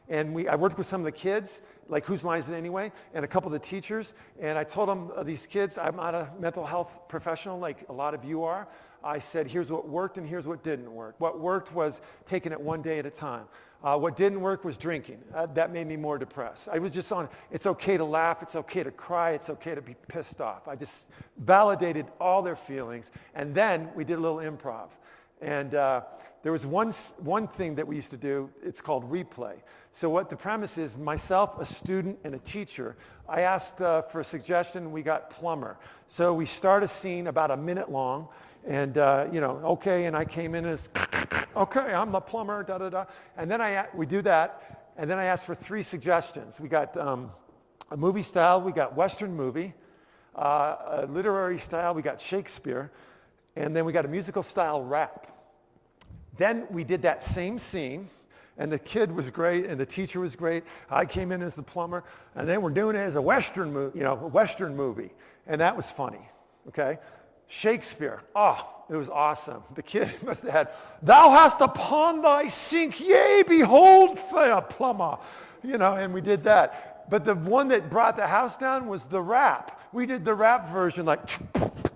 And I worked with some of the kids, like Whose Line Is It Anyway, and a couple of the teachers. And I told them, these kids, I'm not a mental health professional like a lot of you are. I said, here's what worked and here's what didn't work. What worked was taking it one day at a time. What didn't work was drinking. That made me more depressed. I was just on, it's okay to laugh, it's okay to cry, it's okay to be pissed off. I just validated all their feelings. And then we did a little improv. And there was one thing that we used to do, it's called replay. So what the premise is, myself, a student, and a teacher, I asked for a suggestion, we got plumber. So we start a scene about a minute long, and okay, and I came in as, okay, I'm the plumber, da-da-da. And then we do that, and then I asked for 3 suggestions. We got a movie style, we got Western movie, a literary style, we got Shakespeare, and then we got a musical style rap. Then we did that same scene, and the kid was great, and the teacher was great. I came in as the plumber, and then we're doing it as a Western movie, and that was funny, okay? Shakespeare, it was awesome. The kid must have had, thou hast upon thy sink, yea, behold, fair plumber, and we did that. But the one that brought the house down was the rap. We did the rap version like,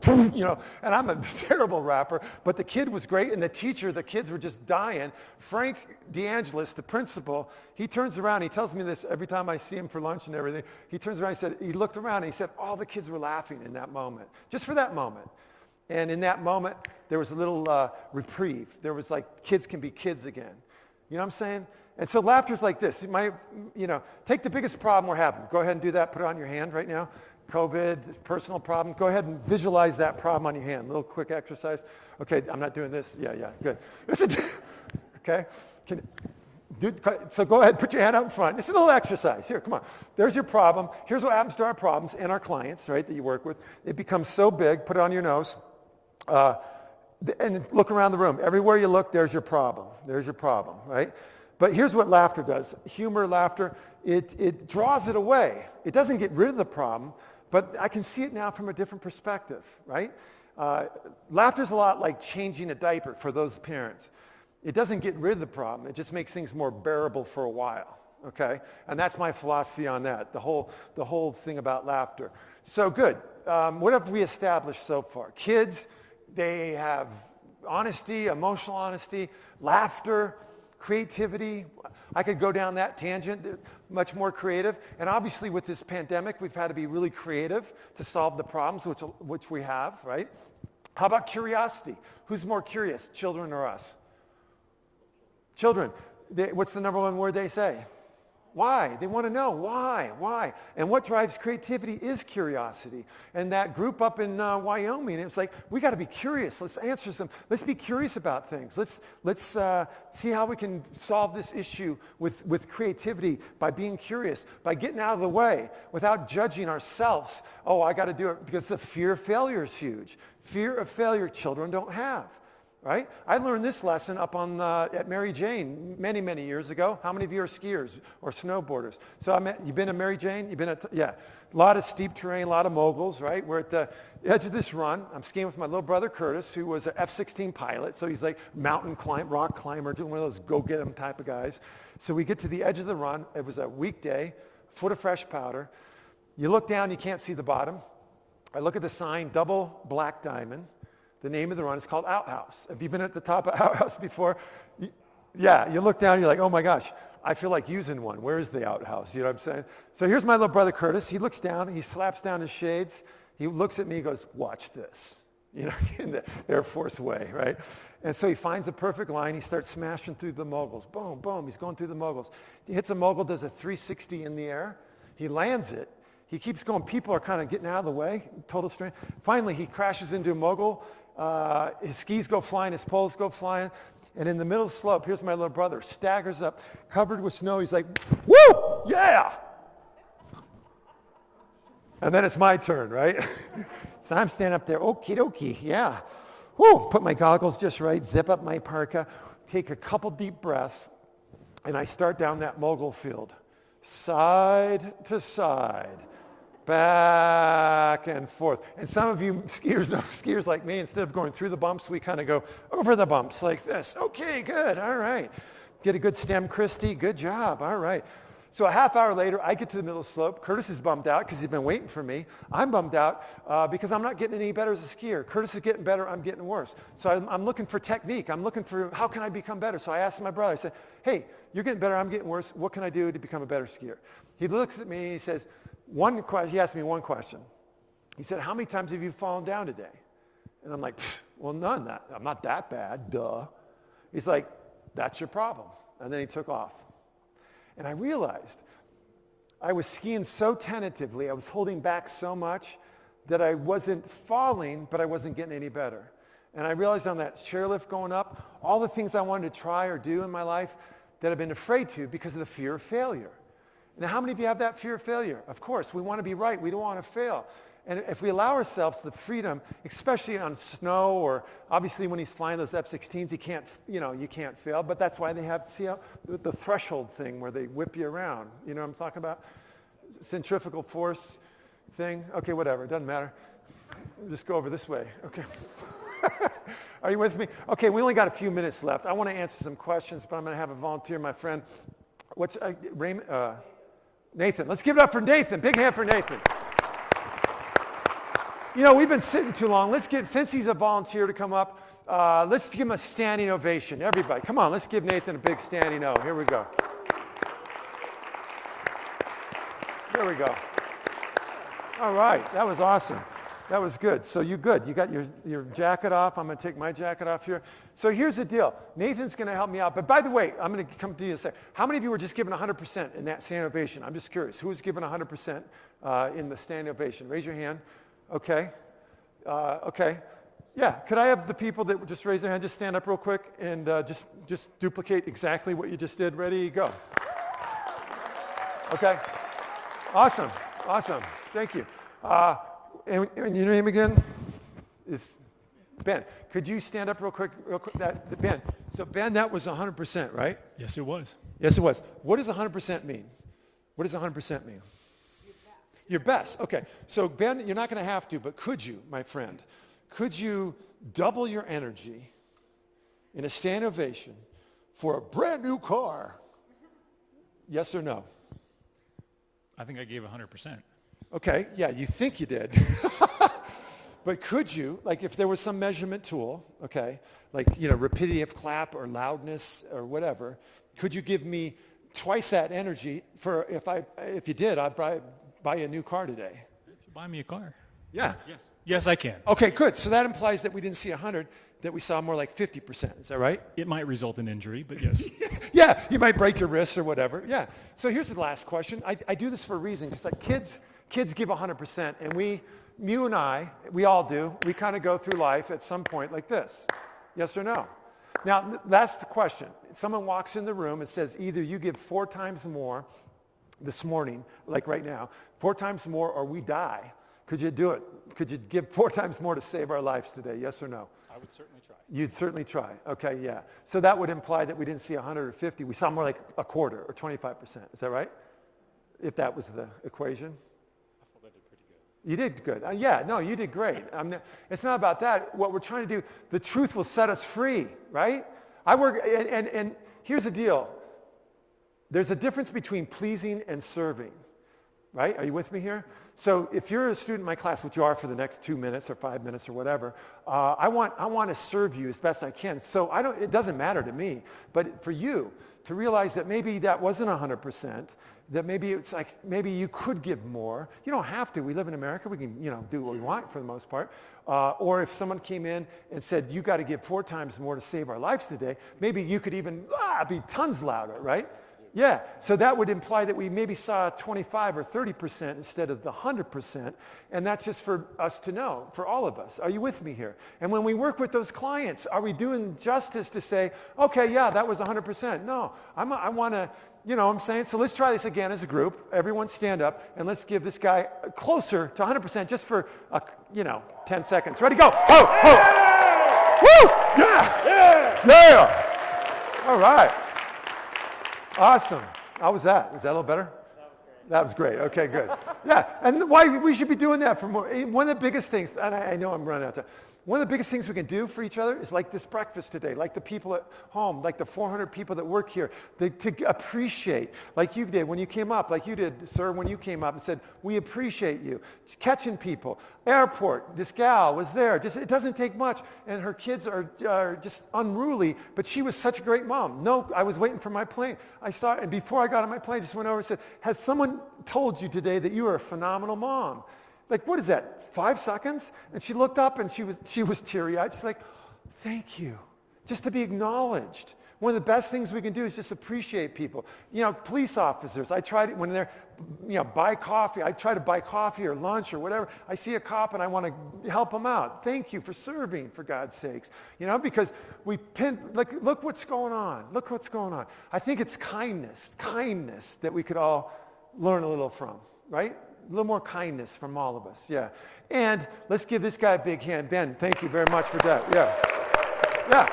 and I'm a terrible rapper, but the kid was great, and the kids were just dying. Frank DeAngelis, the principal, he turns around, he tells me this every time I see him for lunch and everything. He turns around, he looked around, and he said, all the kids were laughing in that moment, just for that moment. And in that moment, there was a little reprieve. There was like, kids can be kids again. You know what I'm saying? And so laughter's like this. Take the biggest problem we're having. Go ahead and do that. Put it on your hand right now. COVID, personal problem. Go ahead and visualize that problem on your hand. A little quick exercise. Okay, I'm not doing this. Yeah, good. Okay? So go ahead, put your hand out in front. It's a little exercise. Here, come on. There's your problem. Here's what happens to our problems and our clients, right, that you work with. It becomes so big. Put it on your nose. And look around the room. Everywhere you look, there's your problem. There's your problem, right? But here's what laughter does. Humor, laughter, it draws it away. It doesn't get rid of the problem, but I can see it now from a different perspective, right? Laughter's a lot like changing a diaper for those parents. It doesn't get rid of the problem. It just makes things more bearable for a while, okay? And that's my philosophy on that, the whole thing about laughter. So good. What have we established so far? Kids, they have honesty, emotional honesty, laughter, creativity. I could go down that tangent, much more creative. And obviously with this pandemic, we've had to be really creative to solve the problems, which we have, right? How about curiosity? Who's more curious, children or us? Children. What's the number one word they say? Why? They want to know why? And what drives creativity is curiosity. And that group up in Wyoming, it's like, we got to be curious. Let's answer some. Let's be curious about things. Let's see how we can solve this issue with creativity by being curious, by getting out of the way without judging ourselves. Oh, I got to do it because the fear of failure is huge. Fear of failure children don't have. Right? I learned this lesson up on at Mary Jane many, many years ago. How many of you are skiers or snowboarders? So you've been to Mary Jane? You've been a lot of steep terrain, a lot of moguls, right? We're at the edge of this run. I'm skiing with my little brother Curtis, who was an F-16 pilot. So he's like rock climber, doing one of those go-get-em type of guys. So we get to the edge of the run. It was a weekday, foot of fresh powder. You look down, you can't see the bottom. I look at the sign, double black diamond. The name of the run is called Outhouse. Have you been at the top of Outhouse before? You look down, you're like, oh my gosh, I feel like using one. Where is the outhouse? You know what I'm saying? So here's my little brother Curtis. He looks down, he slaps down his shades. He looks at me, he goes, watch this. In the Air Force way, right? And so he finds a perfect line. He starts smashing through the moguls. Boom, boom, he's going through the moguls. He hits a mogul, does a 360 in the air. He lands it. He keeps going. People are kind of getting out of the way, total strain. Finally, he crashes into a mogul. His skis go flying, his poles go flying, and in the middle of the slope, here's my little brother, staggers up, covered with snow. He's like, woo, yeah! And then it's my turn, right? So I'm standing up there, okie dokie, yeah. Whoo, put my goggles just right, zip up my parka, take a couple deep breaths, and I start down that mogul field. Side to side, back and forth. And some of you skiers like me, instead of going through the bumps, we kind of go over the bumps like this. Okay, good, all right. Get a good stem, Christy, good job, all right. So a half hour later, I get to the middle slope. Curtis is bummed out because he's been waiting for me. I'm bummed out because I'm not getting any better as a skier. Curtis is getting better. I'm getting worse. So I'm looking for technique. I'm looking for how can I become better. So I asked my brother, I said, hey, you're getting better. I'm getting worse. What can I do to become a better skier? He looks at me. He says, he asked me one question. He said, how many times have you fallen down today? And I'm like, well, none. I'm not that bad. Duh. He's like, that's your problem. And then he took off. And I realized I was skiing so tentatively, I was holding back so much that I wasn't falling, but I wasn't getting any better. And I realized on that chairlift going up, all the things I wanted to try or do in my life that I've been afraid to because of the fear of failure. Now, how many of you have that fear of failure? Of course, we want to be right. We don't want to fail. And if we allow ourselves the freedom, especially on snow or obviously when he's flying those F-16s, you can't fail. But that's why they have, see how, the threshold thing where they whip you around. You know what I'm talking about? Centrifugal force thing. Okay, whatever. It doesn't matter. Just go over this way. Okay. Are you with me? Okay, we only got a few minutes left. I want to answer some questions, but I'm going to have a volunteer, my friend. Nathan. Let's give it up for Nathan. Big hand for Nathan. You know, we've been sitting too long. Since he's a volunteer to come up, let's give him a standing ovation. Everybody, come on, let's give Nathan a big standing O. Here we go. There we go. All right, that was awesome. That was good. So you're good. You got your jacket off. I'm going to take my jacket off here. So here's the deal. Nathan's going to help me out. But by the way, I'm going to come to you in a second. How many of you were just given 100% in that standing ovation? I'm just curious. Who was given 100% in the standing ovation? Raise your hand. Okay. Okay. Yeah. Could I have the people that would just raise their hand, just stand up real quick and just duplicate exactly what you just did? Ready? Go. Okay. Awesome. Awesome. Thank you. And your name again is Ben. Could you stand up real quick? Ben. So Ben, that was 100%, right? Yes, it was. Yes, it was. What does 100% mean? What does 100% mean? Your best. Okay. So Ben, you're not going to have to, but could you, my friend, could you double your energy in a standing ovation for a brand new car? Yes or no? I think I gave 100%. Okay. Yeah, you think you did. But could you, like if there was some measurement tool, okay, like, rapidity of clap or loudness or whatever, could you give me twice that energy for if you did, I'd buy you a new car today? Buy me a car. Yeah. Yes. Yes, I can. Okay, good. So that implies that we didn't see 100, that we saw more like 50%. Is that right? It might result in injury, but yes. Yeah, you might break your wrist or whatever. Yeah. So here's the last question. I do this for a reason because like kids give 100%, and you and I, we all do. We kind of go through life at some point like this. Yes or no? Now, that's the question. Someone walks in the room and says either you give 4 times more this morning, like right now, 4 times more or we die. Could you do it? Could you give 4 times more to save our lives today? Yes or no? I would certainly try. You'd certainly try. Okay, yeah. So that would imply that we didn't see 100 or 50. We saw more like a quarter or 25%. Is that right? If that was the equation? I thought I did pretty good. You did good. Yeah, no, you did great. It's not about that. What we're trying to do, the truth will set us free, right? And here's the deal. There's a difference between pleasing and serving, right? Are you with me here? So if you're a student in my class, which you are for the next 2 minutes or 5 minutes or whatever, I want to serve you as best I can. So it doesn't matter to me, but for you to realize that maybe that wasn't 100%, that maybe it's like, maybe you could give more. You don't have to. We live in America. We can, do what we want for the most part. Or if someone came in and said, you got to give 4 times more to save our lives today, maybe you could even be tons louder, right? Yeah, so that would imply that we maybe saw 25 or 30% instead of the 100%, and that's just for us to know, for all of us. Are you with me here? And when we work with those clients, are we doing justice to say, okay, yeah, that was 100%? No, I want to, you know what I'm saying? So let's try this again as a group. Everyone stand up, and let's give this guy closer to 100% just for, 10 seconds. Ready, go. Ho, ho. Woo! Yeah! Yeah! All right. Awesome. How was that? Was that a little better? That was great. Okay, good. Yeah, and why we should be doing that for more. One of the biggest things, and I know I'm running out of time. One of the biggest things we can do for each other is like this breakfast today, like the people at home, like the 400 people that work here, to appreciate, like you did when you came up, like you did, sir, when you came up and said, we appreciate you. Catching people. Airport, this gal was there. It doesn't take much, and her kids are just unruly, but she was such a great mom. No, I was waiting for my plane. I saw it, and before I got on my plane, I just went over and said, has someone told you today that you are a phenomenal mom? Like, what is that, 5 seconds? And she looked up and she was teary-eyed. She's like, thank you. Just to be acknowledged. One of the best things we can do is just appreciate people. You know, police officers, I try to, when they're, buy coffee, I try to buy coffee or lunch or whatever. I see a cop and I want to help them out. Thank you for serving, for God's sakes. Because look what's going on. Look what's going on. I think it's kindness that we could all learn a little from, right? A little more kindness from all of us, yeah. And let's give this guy a big hand. Ben, thank you very much for that, yeah. Yeah.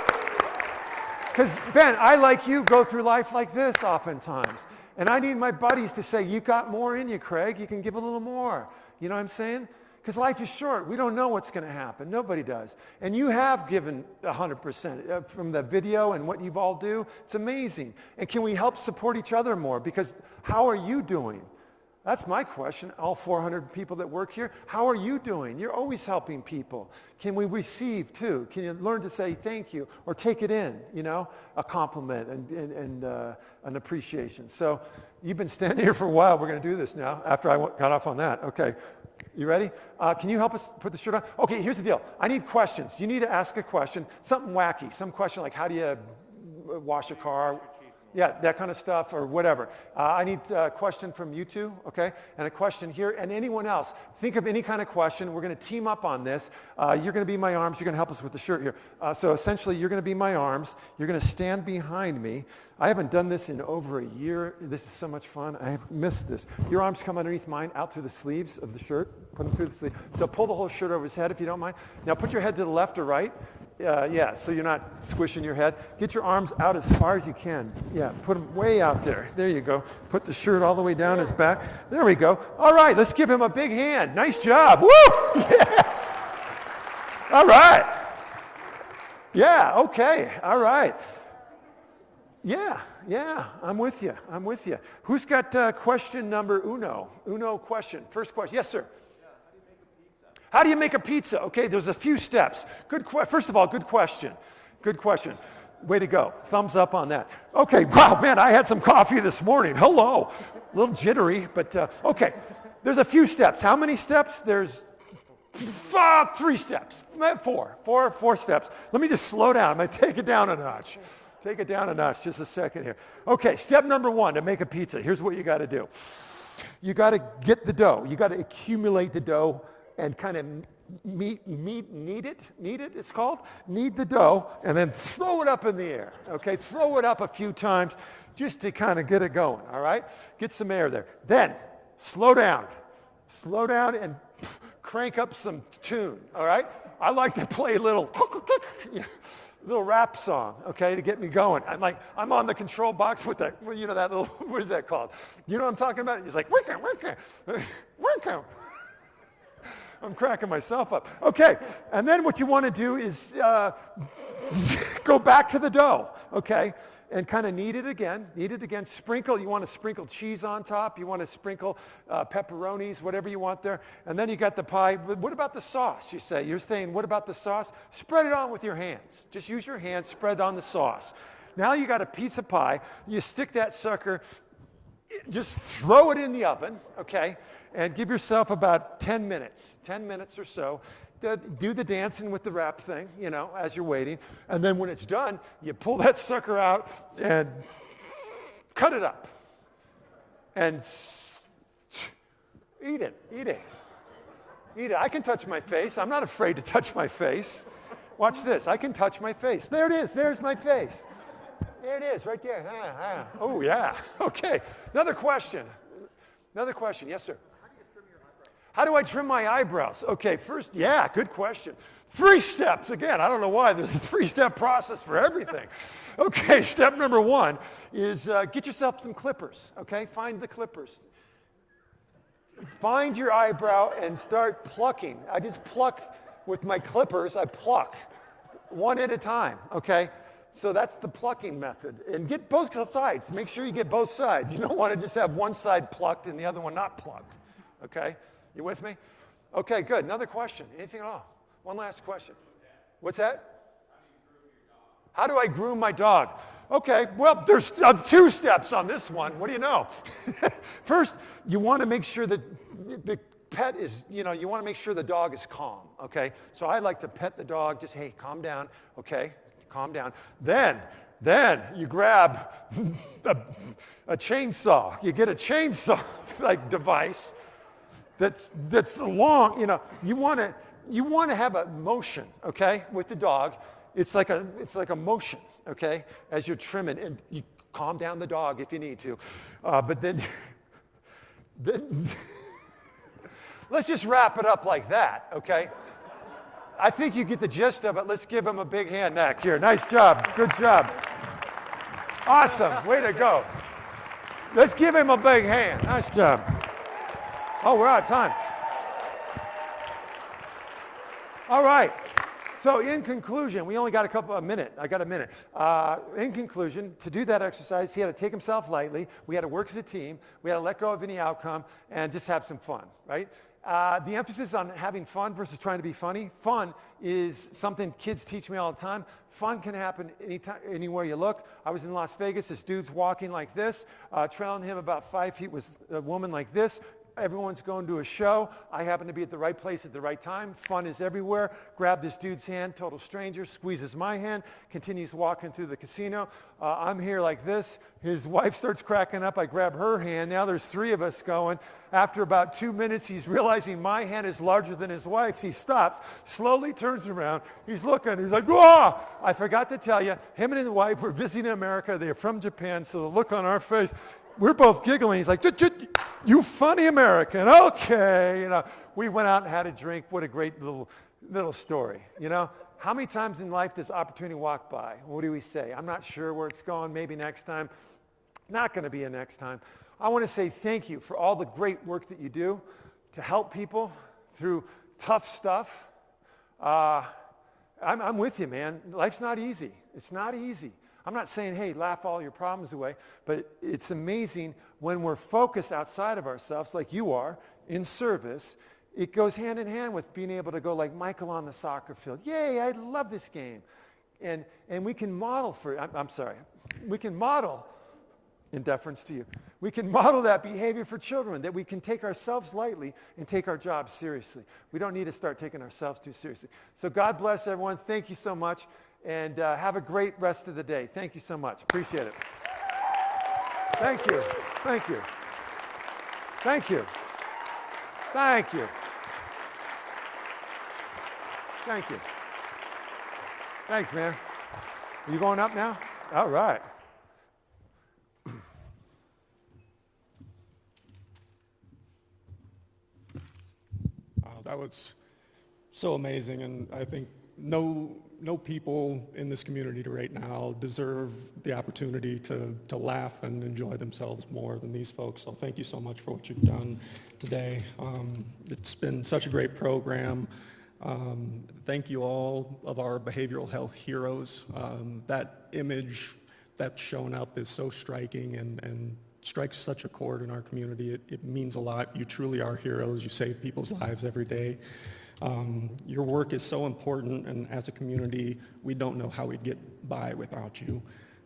Because, Ben, I, like you, go through life like this oftentimes. And I need my buddies to say, you got more in you, Craig. You can give a little more. You know what I'm saying? Because life is short. We don't know what's going to happen. Nobody does. And you have given 100% from the video and what you've all do. It's amazing. And can we help support each other more? Because how are you doing? That's my question, all 400 people that work here. How are you doing? You're always helping people. Can we receive too? Can you learn to say thank you or take it in, a compliment and an appreciation. So you've been standing here for a while. We're going to do this now after I got off on that. Okay, you ready? Can you help us put the shirt on? Okay, here's the deal. I need questions. You need to ask a question, something wacky, some question like how do you wash a car? Yeah, that kind of stuff or whatever. I need a question from you two, okay? And a question here. And anyone else, think of any kind of question. We're going to team up on this. You're going to be my arms. You're going to help us with the shirt here. So essentially, you're going to be my arms. You're going to stand behind me. I haven't done this in over a year. This is so much fun. I have missed this. Your arms come underneath mine, out through the sleeves of the shirt. Put them through the sleeve. So pull the whole shirt over his head if you don't mind. Now put your head to the left or right. So you're not squishing your head. Get your arms out as far as you can. Yeah, put them way out there. There you go. Put the shirt all the way down his back. There we go. All right, let's give him a big hand. Nice job. Woo! Yeah. All right. Yeah, okay. All right. Yeah, I'm with you. Who's got question number uno? Uno question. First question. Yes, sir. How do you make a pizza? Okay, there's a few steps. First of all, good question. Good question. Way to go. Thumbs up on that. Okay, wow, man, I had some coffee this morning. Hello. A little jittery, but okay. There's a few steps. How many steps? There's 3 steps. 4 steps. Let me just slow down. I'm going to take it down a notch. Take it down a notch, just a second here. Okay, step number 1 to make a pizza. Here's what you got to do. You got to get the dough. You got to accumulate the dough and kind of knead it, it's called. Knead the dough and then throw it up in the air, okay? Throw it up a few times just to kind of get it going, all right? Get some air there. Then slow down and crank up some tune, all right? I like to play a little rap song, okay, to get me going. I'm on the control box with that, that little, what is that called? You know what I'm talking about? It's like, work. I'm cracking myself up. Okay, and then what you want to do is go back to the dough, okay, and kind of knead it again. Sprinkle. You want to sprinkle cheese on top. You want to sprinkle pepperonis, whatever you want there. And then you got the pie. But what about the sauce, you say? You're saying, what about the sauce? Spread it on with your hands. Just use your hands, spread on the sauce. Now you got a piece of pie. You stick that sucker, just throw it in the oven, okay? And give yourself about 10 minutes or so. Do the dancing with the wrap thing, as you're waiting. And then when it's done, you pull that sucker out and cut it up. and eat it, eat it. Eat it. I can touch my face. I'm not afraid to touch my face. Watch this. I can touch my face. There it is. There's my face. There it is, right there. Oh, yeah. Okay. Another question. Another question. Yes, sir. How do I trim my eyebrows? Okay, first, yeah, good question. 3 steps. Again, I don't know why. There's a 3-step process for everything. Okay, step number 1 is get yourself some clippers, okay? Find the clippers. Find your eyebrow and start plucking. I just pluck with my clippers. I pluck one at a time, okay? So that's the plucking method. And get both sides. Make sure you get both sides. You don't want to just have one side plucked and the other one not plucked, okay? You with me? Okay, good. Another question. Anything at all? One last question. What's that? How do I groom my dog? Okay, well, there's 2 steps on this one. What do you know? First, you want to make sure that the pet is, you want to make sure the dog is calm, okay? So I like to pet the dog, just, hey, calm down, okay? Calm down. Then you grab a chainsaw. You get a chainsaw like device that's long, you want to have a motion, okay, with the dog. It's like a motion, okay, as you're trimming, and you calm down the dog if you need to. But then let's just wrap it up like that, okay? I think you get the gist of it. Let's give him a big hand back here. Nice job. Good job. Awesome. Way to go. Let's give him a big hand. Nice job. Oh, we're out of time. All right. So in conclusion, we only got a minute. I got a minute. In conclusion, to do that exercise, he had to take himself lightly. We had to work as a team. We had to let go of any outcome and just have some fun, right? The emphasis on having fun versus trying to be funny. Fun is something kids teach me all the time. Fun can happen anytime, anywhere you look. I was in Las Vegas. This dude's walking like this. Trailing him about 5 feet was a woman like this. Everyone's going to a show. I happen to be at the right place at the right time. Fun is everywhere. Grab this dude's hand, total stranger, squeezes my hand, continues walking through the casino. I'm here like this. His wife starts cracking up. I grab her hand. Now there's 3 of us going. After about 2 minutes, he's realizing my hand is larger than his wife's. He stops, slowly turns around. He's looking. He's like, "Whoa!" I forgot to tell you, him and his wife were visiting America. They're from Japan, so the look on our face, we're both giggling. He's like, "You funny American." Okay. We went out and had a drink. What a great little story. How many times in life does opportunity walk by? What do we say? I'm not sure where it's going. Maybe next time. Not going to be a next time. I want to say thank you for all the great work that you do to help people through tough stuff. I'm with you, man. Life's not easy. It's not easy. I'm not saying, hey, laugh all your problems away, but it's amazing when we're focused outside of ourselves, like you are, in service. It goes hand in hand with being able to go like Michael on the soccer field. Yay, I love this game. And we can model we can model, in deference to you, we can model that behavior for children, that we can take ourselves lightly and take our jobs seriously. We don't need to start taking ourselves too seriously. So God bless everyone. Thank you so much. And have a great rest of the day. Thank you so much. Appreciate it. Thank you. Thank you. Thank you. Thank you. Thank you. Thanks, man. Are you going up now? All right. That was so amazing, and I think no people in this community right now deserve the opportunity to laugh and enjoy themselves more than these folks. So thank you so much for what you've done today. It's been such a great program. Thank you all of our behavioral health heroes. That image that's shown up is so striking and strikes such a chord in our community. It means a lot. You truly are heroes. You save people's lives every day. Your work is so important, and as a community, we don't know how we'd get by without you.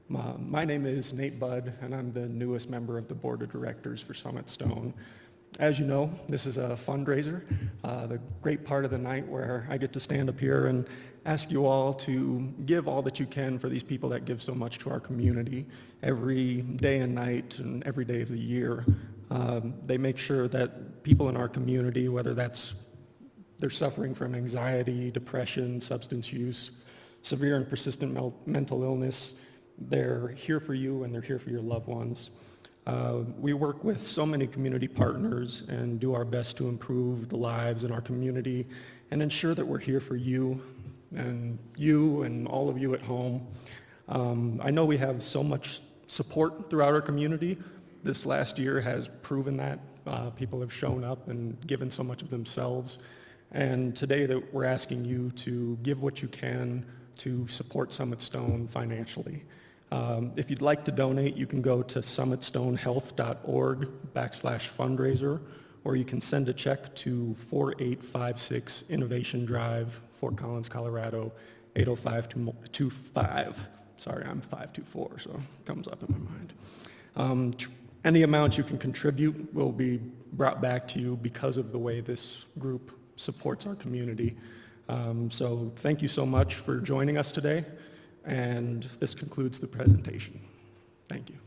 My name is Nate Budd, and I'm the newest member of the board of directors for Summit Stone. As you know, this is a fundraiser, the great part of the night where I get to stand up here and ask you all to give all that you can for these people that give so much to our community every day and night and every day of the year. They make sure that people in our community, whether they're suffering from anxiety, depression, substance use, severe and persistent mental illness, they're here for you and they're here for your loved ones. We work with so many community partners and do our best to improve the lives in our community and ensure that we're here for you and all of you at home. I know we have so much support throughout our community. This last year has proven that. People have shown up and given so much of themselves. And today that we're asking you to give what you can to support Summit Stone financially. If you'd like to donate, you can go to summitstonehealth.org/fundraiser, or you can send a check to 4856 Innovation Drive, Fort Collins, Colorado, 80525. Sorry, I'm 524, so it comes up in my mind. Any amount you can contribute will be brought back to you because of the way this group supports our community. So thank you so much for joining us today, and this concludes the presentation. Thank you.